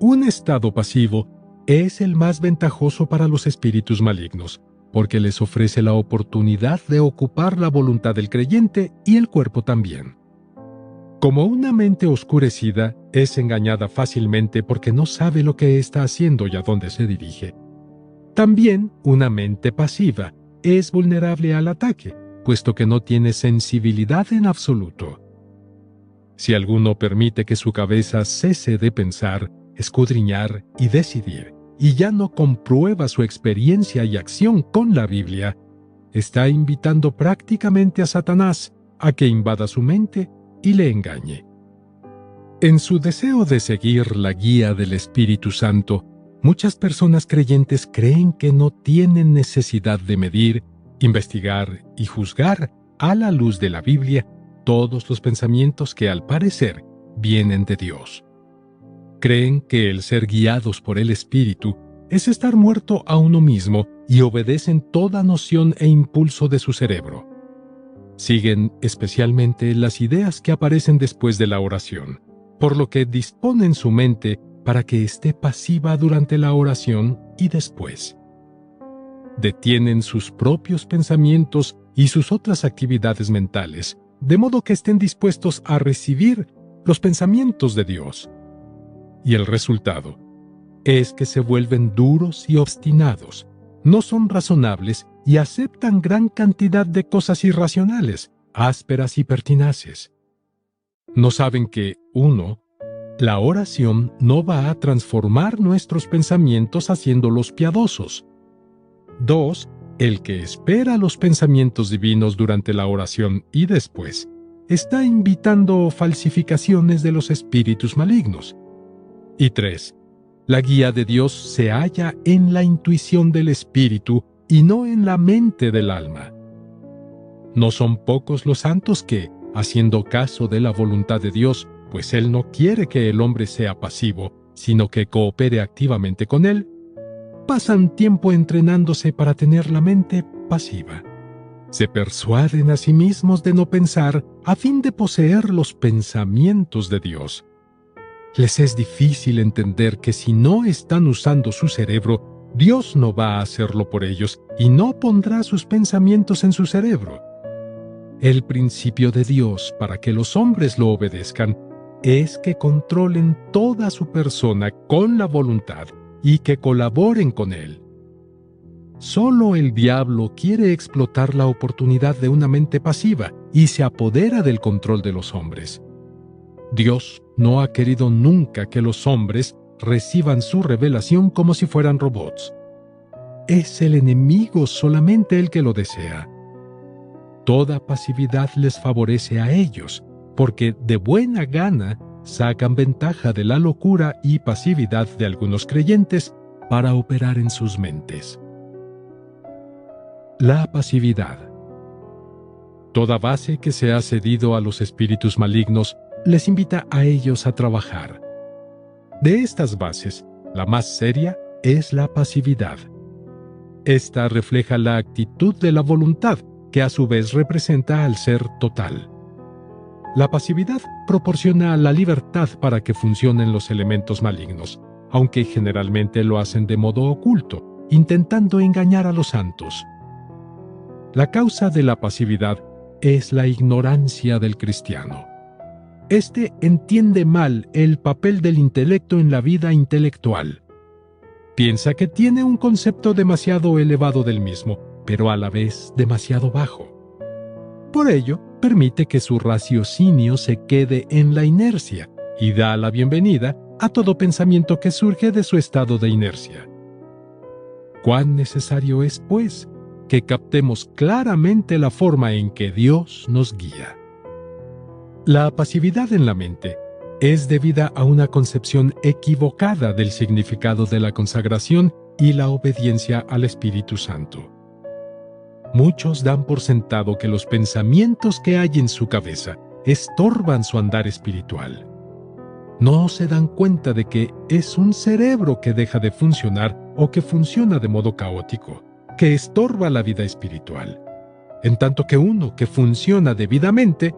Un estado pasivo es el más ventajoso para los espíritus malignos, porque les ofrece la oportunidad de ocupar la voluntad del creyente y el cuerpo también. Como una mente oscurecida es engañada fácilmente porque no sabe lo que está haciendo y a dónde se dirige. También una mente pasiva es vulnerable al ataque, puesto que no tiene sensibilidad en absoluto. Si alguno permite que su cabeza cese de pensar, escudriñar y decidir, y ya no comprueba su experiencia y acción con la Biblia, está invitando prácticamente a Satanás a que invada su mente y le engañe. En su deseo de seguir la guía del Espíritu Santo, muchas personas creyentes creen que no tienen necesidad de medir, investigar y juzgar a la luz de la Biblia todos los pensamientos que al parecer vienen de Dios. Creen que el ser guiados por el Espíritu es estar muerto a uno mismo y obedecen toda noción e impulso de su cerebro. Siguen especialmente las ideas que aparecen después de la oración, por lo que disponen su mente para que esté pasiva durante la oración y después. Detienen sus propios pensamientos y sus otras actividades mentales, de modo que estén dispuestos a recibir los pensamientos de Dios. Y el resultado es que se vuelven duros y obstinados, no son razonables y aceptan gran cantidad de cosas irracionales, ásperas y pertinaces. No saben que, 1. La oración no va a transformar nuestros pensamientos haciéndolos piadosos. 2. El que espera los pensamientos divinos durante la oración y después, está invitando falsificaciones de los espíritus malignos. Y 3. La guía de Dios se halla en la intuición del espíritu y no en la mente del alma. No son pocos los santos que, haciendo caso de la voluntad de Dios, pues Él no quiere que el hombre sea pasivo, sino que coopere activamente con Él, pasan tiempo entrenándose para tener la mente pasiva. Se persuaden a sí mismos de no pensar a fin de poseer los pensamientos de Dios. Les es difícil entender que si no están usando su cerebro, Dios no va a hacerlo por ellos y no pondrá sus pensamientos en su cerebro. El principio de Dios para que los hombres lo obedezcan es que controlen toda su persona con la voluntad y que colaboren con Él. Solo el diablo quiere explotar la oportunidad de una mente pasiva y se apodera del control de los hombres. Dios no ha querido nunca que los hombres reciban su revelación como si fueran robots. Es el enemigo solamente el que lo desea. Toda pasividad les favorece a ellos, porque de buena gana sacan ventaja de la locura y pasividad de algunos creyentes para operar en sus mentes. La pasividad. Toda base que se ha cedido a los espíritus malignos les invita a ellos a trabajar. De estas bases, la más seria es la pasividad. Esta refleja la actitud de la voluntad, que a su vez representa al ser total. La pasividad proporciona la libertad para que funcionen los elementos malignos, aunque generalmente lo hacen de modo oculto, intentando engañar a los santos. La causa de la pasividad es la ignorancia del cristiano. Este entiende mal el papel del intelecto en la vida intelectual. Piensa que tiene un concepto demasiado elevado del mismo, pero a la vez demasiado bajo. Por ello, permite que su raciocinio se quede en la inercia y da la bienvenida a todo pensamiento que surge de su estado de inercia. ¿Cuán necesario es, pues, que captemos claramente la forma en que Dios nos guía? La pasividad en la mente es debida a una concepción equivocada del significado de la consagración y la obediencia al Espíritu Santo. Muchos dan por sentado que los pensamientos que hay en su cabeza estorban su andar espiritual. No se dan cuenta de que es un cerebro que deja de funcionar o que funciona de modo caótico, que estorba la vida espiritual, en tanto que uno que funciona debidamente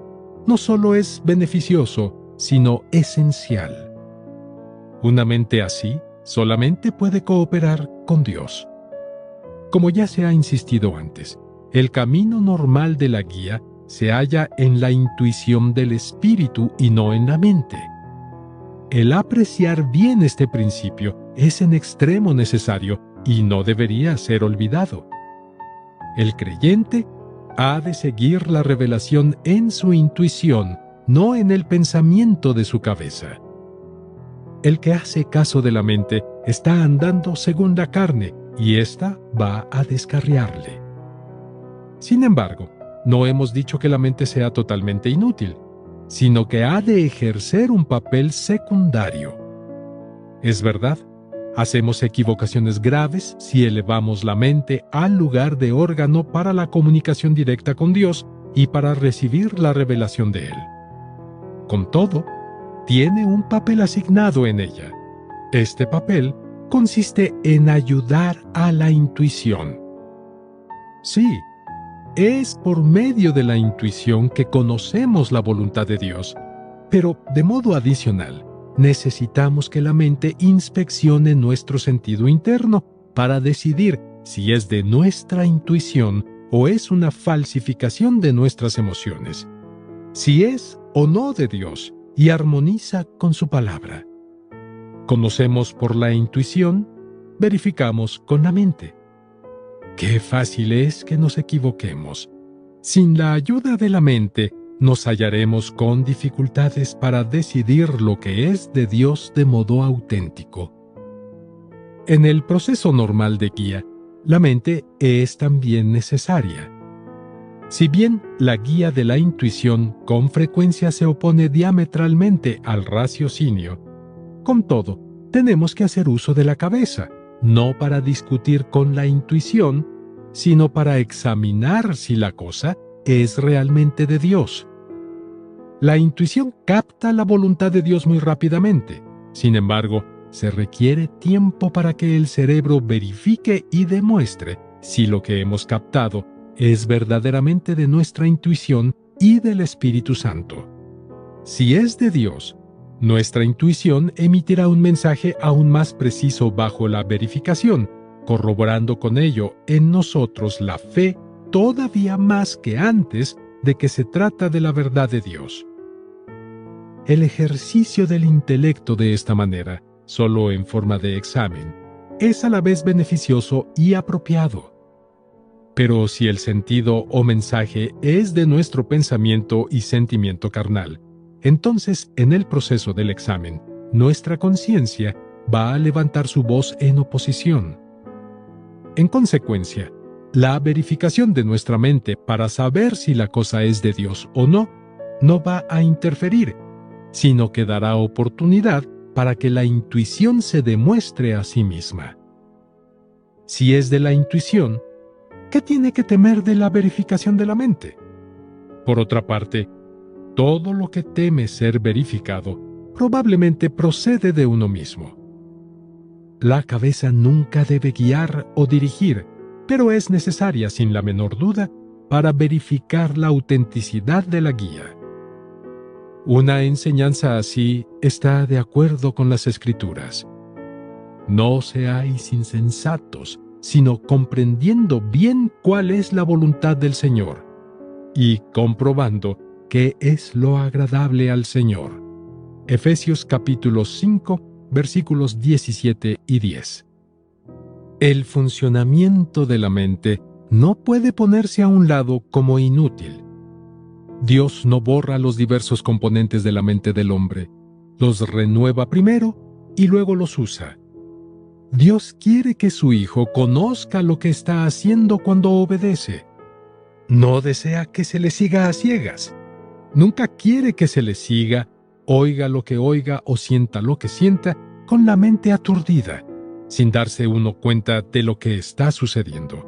no solo es beneficioso, sino esencial. Una mente así solamente puede cooperar con Dios. Como ya se ha insistido antes, el camino normal de la guía se halla en la intuición del espíritu y no en la mente. El apreciar bien este principio es en extremo necesario y no debería ser olvidado. El creyente ha de seguir la revelación en su intuición, no en el pensamiento de su cabeza. El que hace caso de la mente está andando según la carne y ésta va a descarriarle. Sin embargo, no hemos dicho que la mente sea totalmente inútil, sino que ha de ejercer un papel secundario. Es verdad, hacemos equivocaciones graves si elevamos la mente al lugar de órgano para la comunicación directa con Dios y para recibir la revelación de Él. Con todo, tiene un papel asignado en ella. Este papel consiste en ayudar a la intuición. Sí, es por medio de la intuición que conocemos la voluntad de Dios, pero de modo adicional, necesitamos que la mente inspeccione nuestro sentido interno para decidir si es de nuestra intuición o es una falsificación de nuestras emociones, si es o no de Dios y armoniza con su palabra. Conocemos por la intuición, verificamos con la mente. Qué fácil es que nos equivoquemos. Sin la ayuda de la mente, nos hallaremos con dificultades para decidir lo que es de Dios de modo auténtico. En el proceso normal de guía, la mente es también necesaria. Si bien la guía de la intuición con frecuencia se opone diametralmente al raciocinio, con todo, tenemos que hacer uso de la cabeza, no para discutir con la intuición, sino para examinar si la cosa es realmente de Dios. La intuición capta la voluntad de Dios muy rápidamente. Sin embargo, se requiere tiempo para que el cerebro verifique y demuestre si lo que hemos captado es verdaderamente de nuestra intuición y del Espíritu Santo. Si es de Dios, nuestra intuición emitirá un mensaje aún más preciso bajo la verificación, corroborando con ello en nosotros la fe todavía más que antes de que se trata de la verdad de Dios. El ejercicio del intelecto de esta manera, solo en forma de examen, es a la vez beneficioso y apropiado. Pero si el sentido o mensaje es de nuestro pensamiento y sentimiento carnal, entonces en el proceso del examen, nuestra conciencia va a levantar su voz en oposición. En consecuencia, la verificación de nuestra mente para saber si la cosa es de Dios o no, no va a interferir, sino que dará oportunidad para que la intuición se demuestre a sí misma. Si es de la intuición, ¿qué tiene que temer de la verificación de la mente? Por otra parte, todo lo que teme ser verificado probablemente procede de uno mismo. La cabeza nunca debe guiar o dirigir, pero es necesaria sin la menor duda para verificar la autenticidad de la guía. Una enseñanza así está de acuerdo con las Escrituras. No seáis insensatos, sino comprendiendo bien cuál es la voluntad del Señor, y comprobando qué es lo agradable al Señor. Efesios capítulo 5, versículos 17 y 10. El funcionamiento de la mente no puede ponerse a un lado como inútil. Dios no borra los diversos componentes de la mente del hombre, los renueva primero y luego los usa. Dios quiere que su Hijo conozca lo que está haciendo cuando obedece. No desea que se le siga a ciegas. Nunca quiere que se le siga, oiga lo que oiga o sienta lo que sienta, con la mente aturdida, sin darse uno cuenta de lo que está sucediendo.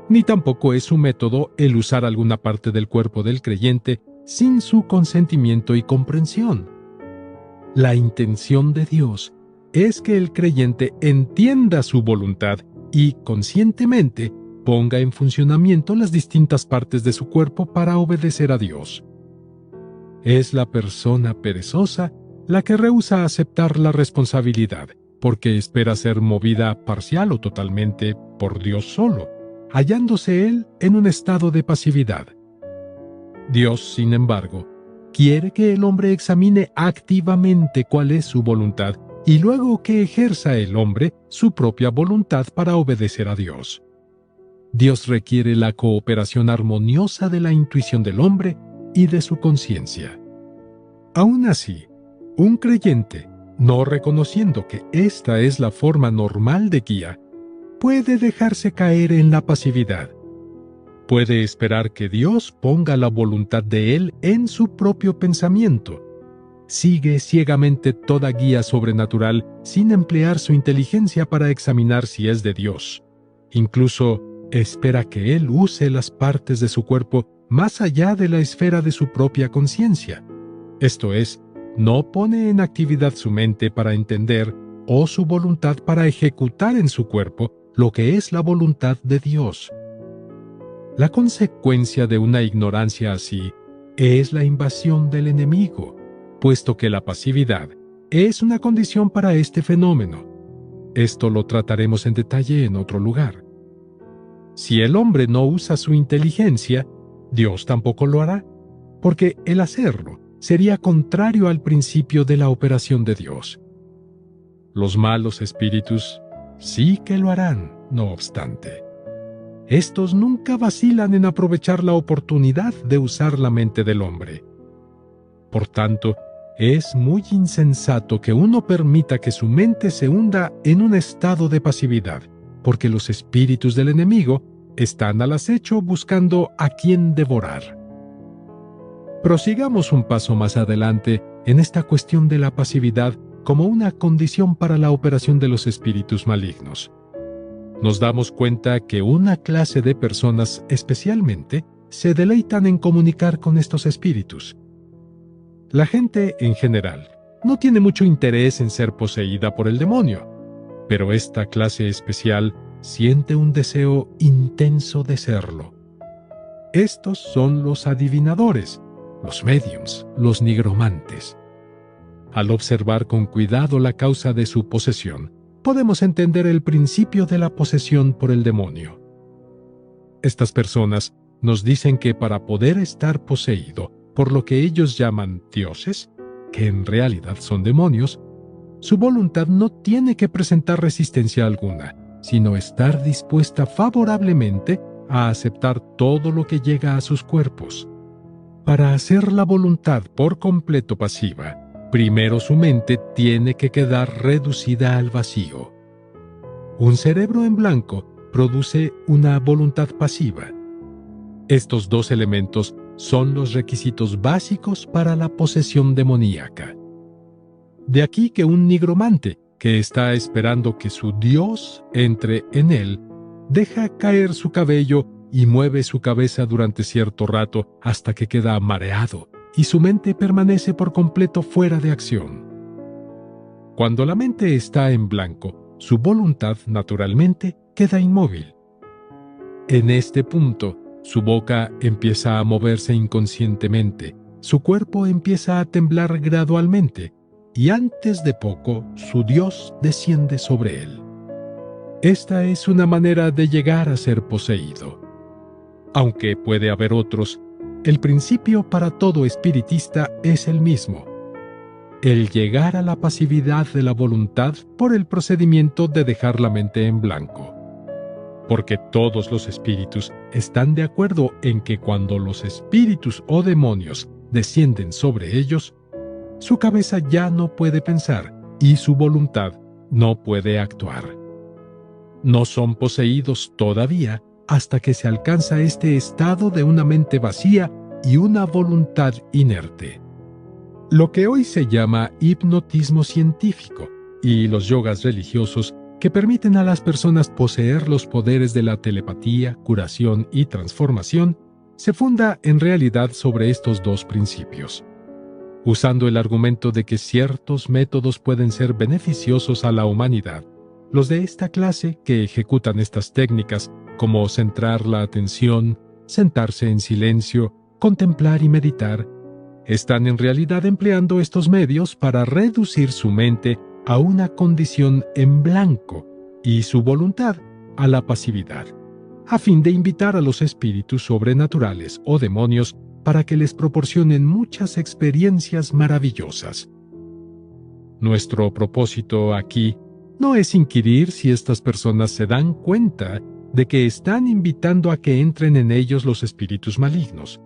Ni tampoco es su método el usar alguna parte del cuerpo del creyente sin su consentimiento y comprensión. La intención de Dios es que el creyente entienda su voluntad y, conscientemente, ponga en funcionamiento las distintas partes de su cuerpo para obedecer a Dios. Es la persona perezosa la que rehúsa aceptar la responsabilidad, porque espera ser movida parcial o totalmente por Dios solo, hallándose él en un estado de pasividad. Dios, sin embargo, quiere que el hombre examine activamente cuál es su voluntad y luego que ejerza el hombre su propia voluntad para obedecer a Dios. Dios requiere la cooperación armoniosa de la intuición del hombre y de su conciencia. Aún así, un creyente, no reconociendo que esta es la forma normal de guía, puede dejarse caer en la pasividad. Puede esperar que Dios ponga la voluntad de él en su propio pensamiento. Sigue ciegamente toda guía sobrenatural sin emplear su inteligencia para examinar si es de Dios. Incluso espera que Él use las partes de su cuerpo más allá de la esfera de su propia conciencia. Esto es, no pone en actividad su mente para entender o su voluntad para ejecutar en su cuerpo lo que es la voluntad de Dios. La consecuencia de una ignorancia así es la invasión del enemigo, puesto que la pasividad es una condición para este fenómeno. Esto lo trataremos en detalle en otro lugar. Si el hombre no usa su inteligencia, Dios tampoco lo hará, porque el hacerlo sería contrario al principio de la operación de Dios. Los malos espíritus sí que lo harán, no obstante. Estos nunca vacilan en aprovechar la oportunidad de usar la mente del hombre. Por tanto, es muy insensato que uno permita que su mente se hunda en un estado de pasividad, porque los espíritus del enemigo están al acecho buscando a quién devorar. Prosigamos un paso más adelante en esta cuestión de la pasividad como una condición para la operación de los espíritus malignos. Nos damos cuenta que una clase de personas especialmente se deleitan en comunicar con estos espíritus. La gente en general no tiene mucho interés en ser poseída por el demonio, pero esta clase especial siente un deseo intenso de serlo. Estos son los adivinadores, los médiums, los nigromantes. Al observar con cuidado la causa de su posesión, podemos entender el principio de la posesión por el demonio. Estas personas nos dicen que para poder estar poseído por lo que ellos llaman dioses, que en realidad son demonios, su voluntad no tiene que presentar resistencia alguna, sino estar dispuesta favorablemente a aceptar todo lo que llega a sus cuerpos. Para hacer la voluntad por completo pasiva, primero su mente tiene que quedar reducida al vacío. Un cerebro en blanco produce una voluntad pasiva. Estos dos elementos son los requisitos básicos para la posesión demoníaca. De aquí que un nigromante, que está esperando que su dios entre en él, deja caer su cabello y mueve su cabeza durante cierto rato hasta que queda mareado y su mente permanece por completo fuera de acción. Cuando la mente está en blanco, su voluntad naturalmente queda inmóvil. En este punto, su boca empieza a moverse inconscientemente, su cuerpo empieza a temblar gradualmente y antes de poco su Dios desciende sobre él. Esta es una manera de llegar a ser poseído. Aunque puede haber otros, el principio para todo espiritista es el mismo: el llegar a la pasividad de la voluntad por el procedimiento de dejar la mente en blanco. Porque todos los espíritus están de acuerdo en que cuando los espíritus o demonios descienden sobre ellos, su cabeza ya no puede pensar y su voluntad no puede actuar. No son poseídos todavía hasta que se alcanza este estado de una mente vacía y una voluntad inerte. Lo que hoy se llama hipnotismo científico y los yogas religiosos que permiten a las personas poseer los poderes de la telepatía, curación y transformación, se funda en realidad sobre estos dos principios. Usando el argumento de que ciertos métodos pueden ser beneficiosos a la humanidad, los de esta clase que ejecutan estas técnicas, como centrar la atención, sentarse en silencio, contemplar y meditar, están en realidad empleando estos medios para reducir su mente a una condición en blanco y su voluntad a la pasividad, a fin de invitar a los espíritus sobrenaturales o demonios para que les proporcionen muchas experiencias maravillosas. Nuestro propósito aquí no es inquirir si estas personas se dan cuenta de que están invitando a que entren en ellos los espíritus malignos.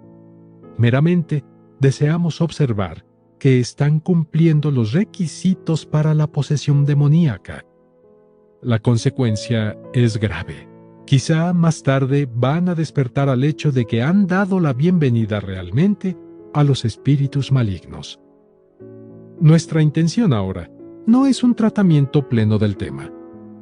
Meramente deseamos observar que están cumpliendo los requisitos para la posesión demoníaca. La consecuencia es grave. Quizá más tarde van a despertar al hecho de que han dado la bienvenida realmente a los espíritus malignos. Nuestra intención ahora no es un tratamiento pleno del tema.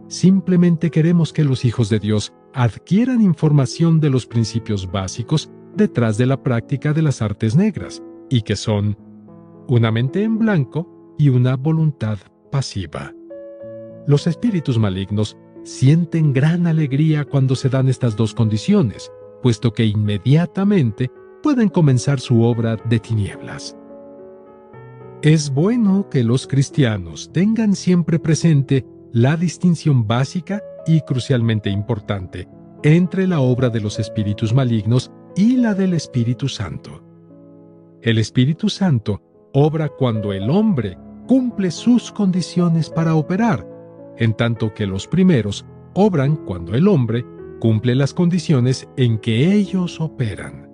Simplemente queremos que los hijos de Dios adquieran información de los principios básicos detrás de la práctica de las artes negras, y que son una mente en blanco y una voluntad pasiva. Los espíritus malignos sienten gran alegría cuando se dan estas dos condiciones, puesto que inmediatamente pueden comenzar su obra de tinieblas. Es bueno que los cristianos tengan siempre presente la distinción básica y crucialmente importante entre la obra de los espíritus malignos y la del Espíritu Santo. El Espíritu Santo obra cuando el hombre cumple sus condiciones para operar, en tanto que los primeros obran cuando el hombre cumple las condiciones en que ellos operan.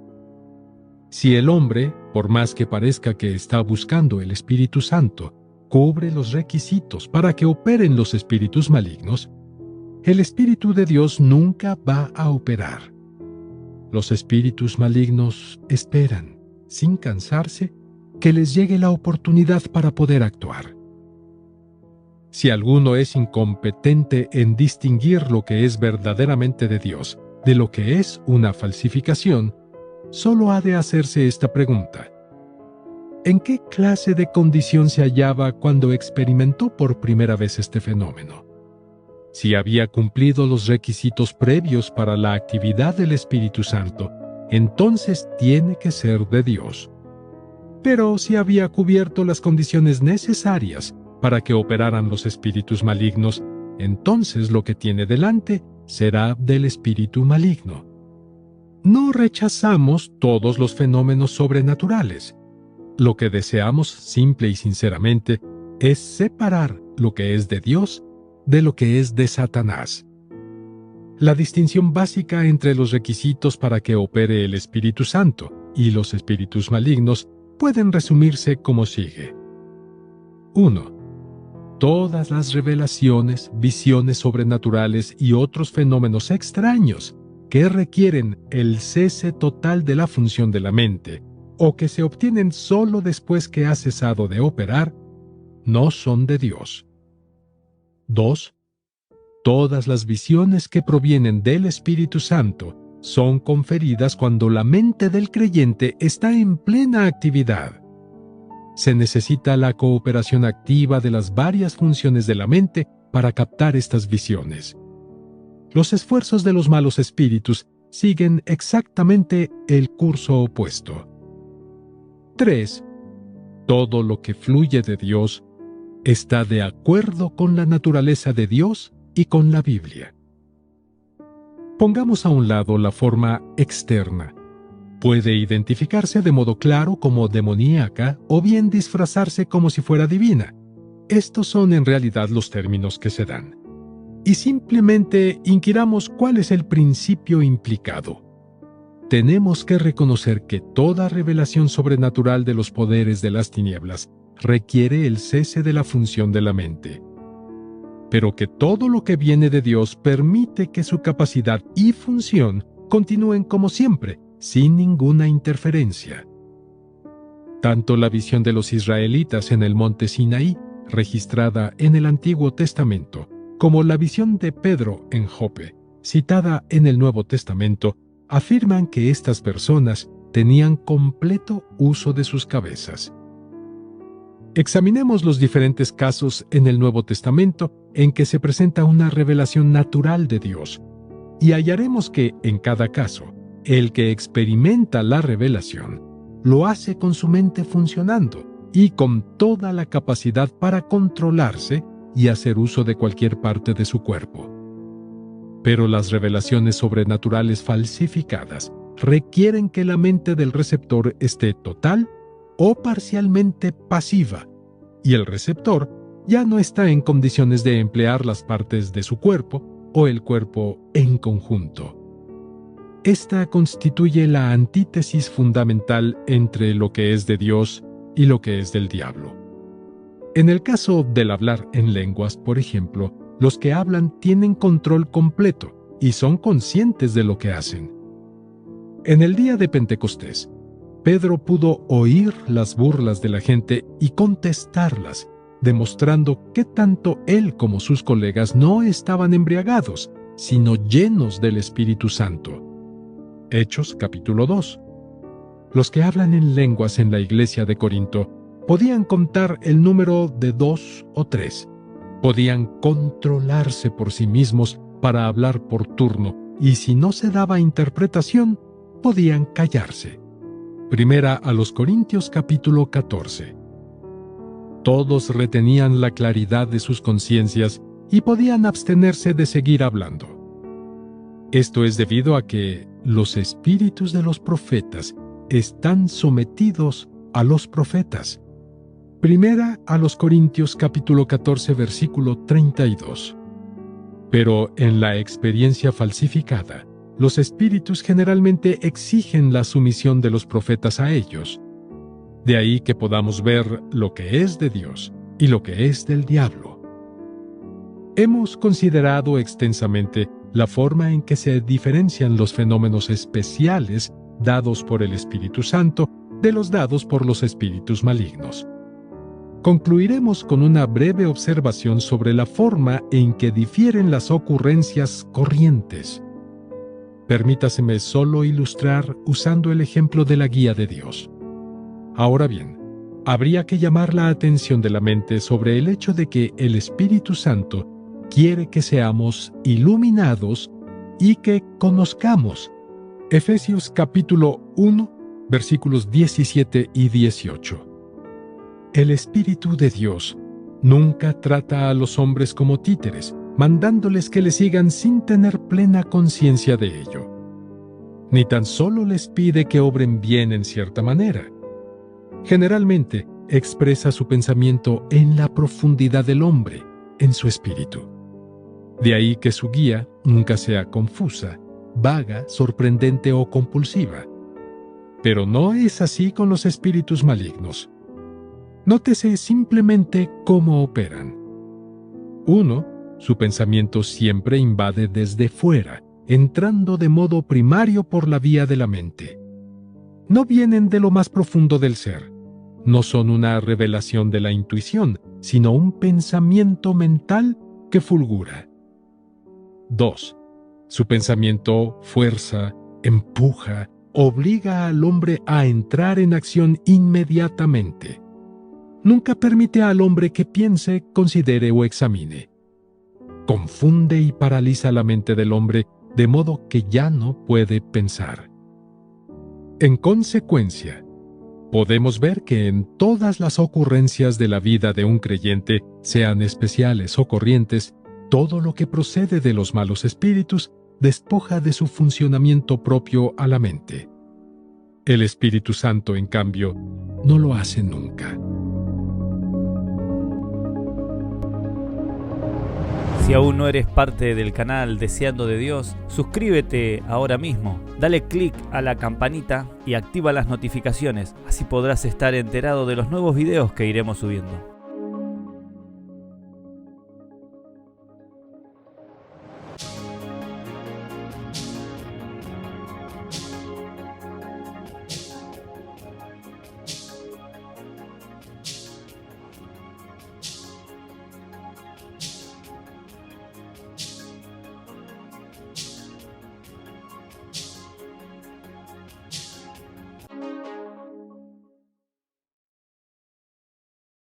Si el hombre, por más que parezca que está buscando el Espíritu Santo, cubre los requisitos para que operen los espíritus malignos, el Espíritu de Dios nunca va a operar. Los espíritus malignos esperan, sin cansarse, que les llegue la oportunidad para poder actuar. Si alguno es incompetente en distinguir lo que es verdaderamente de Dios de lo que es una falsificación, solo ha de hacerse esta pregunta: ¿en qué clase de condición se hallaba cuando experimentó por primera vez este fenómeno? Si había cumplido los requisitos previos para la actividad del Espíritu Santo, entonces tiene que ser de Dios. Pero si había cubierto las condiciones necesarias para que operaran los espíritus malignos, entonces lo que tiene delante será del espíritu maligno. No rechazamos todos los fenómenos sobrenaturales. Lo que deseamos simple y sinceramente es separar lo que es de Dios de lo que es de Satanás. La distinción básica entre los requisitos para que opere el Espíritu Santo y los espíritus malignos pueden resumirse como sigue. 1. Todas las revelaciones, visiones sobrenaturales y otros fenómenos extraños que requieren el cese total de la función de la mente o que se obtienen solo después que ha cesado de operar, no son de Dios. 2. Todas las visiones que provienen del Espíritu Santo son conferidas cuando la mente del creyente está en plena actividad. Se necesita la cooperación activa de las varias funciones de la mente para captar estas visiones. Los esfuerzos de los malos espíritus siguen exactamente el curso opuesto. 3. Todo lo que fluye de Dios está de acuerdo con la naturaleza de Dios y con la Biblia. Pongamos a un lado la forma externa. Puede identificarse de modo claro como demoníaca o bien disfrazarse como si fuera divina. Estos son en realidad los términos que se dan. Y simplemente inquiramos cuál es el principio implicado. Tenemos que reconocer que toda revelación sobrenatural de los poderes de las tinieblas requiere el cese de la función de la mente, pero que todo lo que viene de Dios permite que su capacidad y función continúen como siempre, sin ninguna interferencia. Tanto la visión de los israelitas en el monte Sinaí, registrada en el Antiguo Testamento, como la visión de Pedro en Jope, citada en el Nuevo Testamento, afirman que estas personas tenían completo uso de sus cabezas. Examinemos los diferentes casos en el Nuevo Testamento en que se presenta una revelación natural de Dios, y hallaremos que, en cada caso, el que experimenta la revelación lo hace con su mente funcionando y con toda la capacidad para controlarse y hacer uso de cualquier parte de su cuerpo. Pero las revelaciones sobrenaturales falsificadas requieren que la mente del receptor esté total o parcialmente pasiva, y el receptor ya no está en condiciones de emplear las partes de su cuerpo o el cuerpo en conjunto. Esta constituye la antítesis fundamental entre lo que es de Dios y lo que es del diablo. En el caso del hablar en lenguas, por ejemplo, los que hablan tienen control completo y son conscientes de lo que hacen. En el día de Pentecostés, Pedro pudo oír las burlas de la gente y contestarlas, demostrando que tanto él como sus colegas no estaban embriagados, sino llenos del Espíritu Santo. Hechos capítulo 2. Los que hablan en lenguas en la iglesia de Corinto podían contar el número de 2 o 3. Podían controlarse por sí mismos para hablar por turno, y si no se daba interpretación, podían callarse. Primera a los Corintios capítulo 14. Todos retenían la claridad de sus conciencias y podían abstenerse de seguir hablando. Esto es debido a que los espíritus de los profetas están sometidos a los profetas. Primera a los Corintios capítulo 14 versículo 32. Pero en la experiencia falsificada, los espíritus generalmente exigen la sumisión de los profetas a ellos. De ahí que podamos ver lo que es de Dios y lo que es del diablo. Hemos considerado extensamente la forma en que se diferencian los fenómenos especiales dados por el Espíritu Santo de los dados por los espíritus malignos. Concluiremos con una breve observación sobre la forma en que difieren las ocurrencias corrientes. Permítaseme solo ilustrar usando el ejemplo de la guía de Dios. Ahora bien, habría que llamar la atención de la mente sobre el hecho de que el Espíritu Santo quiere que seamos iluminados y que conozcamos. Efesios capítulo 1, versículos 17 y 18. El Espíritu de Dios nunca trata a los hombres como títeres, mandándoles que le sigan sin tener plena conciencia de ello. Ni tan solo les pide que obren bien en cierta manera. Generalmente expresa su pensamiento en la profundidad del hombre, en su espíritu. De ahí que su guía nunca sea confusa, vaga, sorprendente o compulsiva. Pero no es así con los espíritus malignos. Nótese simplemente cómo operan. 1. Su pensamiento siempre invade desde fuera, entrando de modo primario por la vía de la mente. No vienen de lo más profundo del ser. No son una revelación de la intuición, sino un pensamiento mental que fulgura. 2. Su pensamiento fuerza, empuja, obliga al hombre a entrar en acción inmediatamente. Nunca permite al hombre que piense, considere o examine. Confunde y paraliza la mente del hombre de modo que ya no puede pensar. En consecuencia, podemos ver que en todas las ocurrencias de la vida de un creyente, sean especiales o corrientes, todo lo que procede de los malos espíritus despoja de su funcionamiento propio a la mente. El Espíritu Santo, en cambio, no lo hace nunca. Si aún no eres parte del canal Deseando de Dios, suscríbete ahora mismo, dale clic a la campanita y activa las notificaciones, así podrás estar enterado de los nuevos videos que iremos subiendo.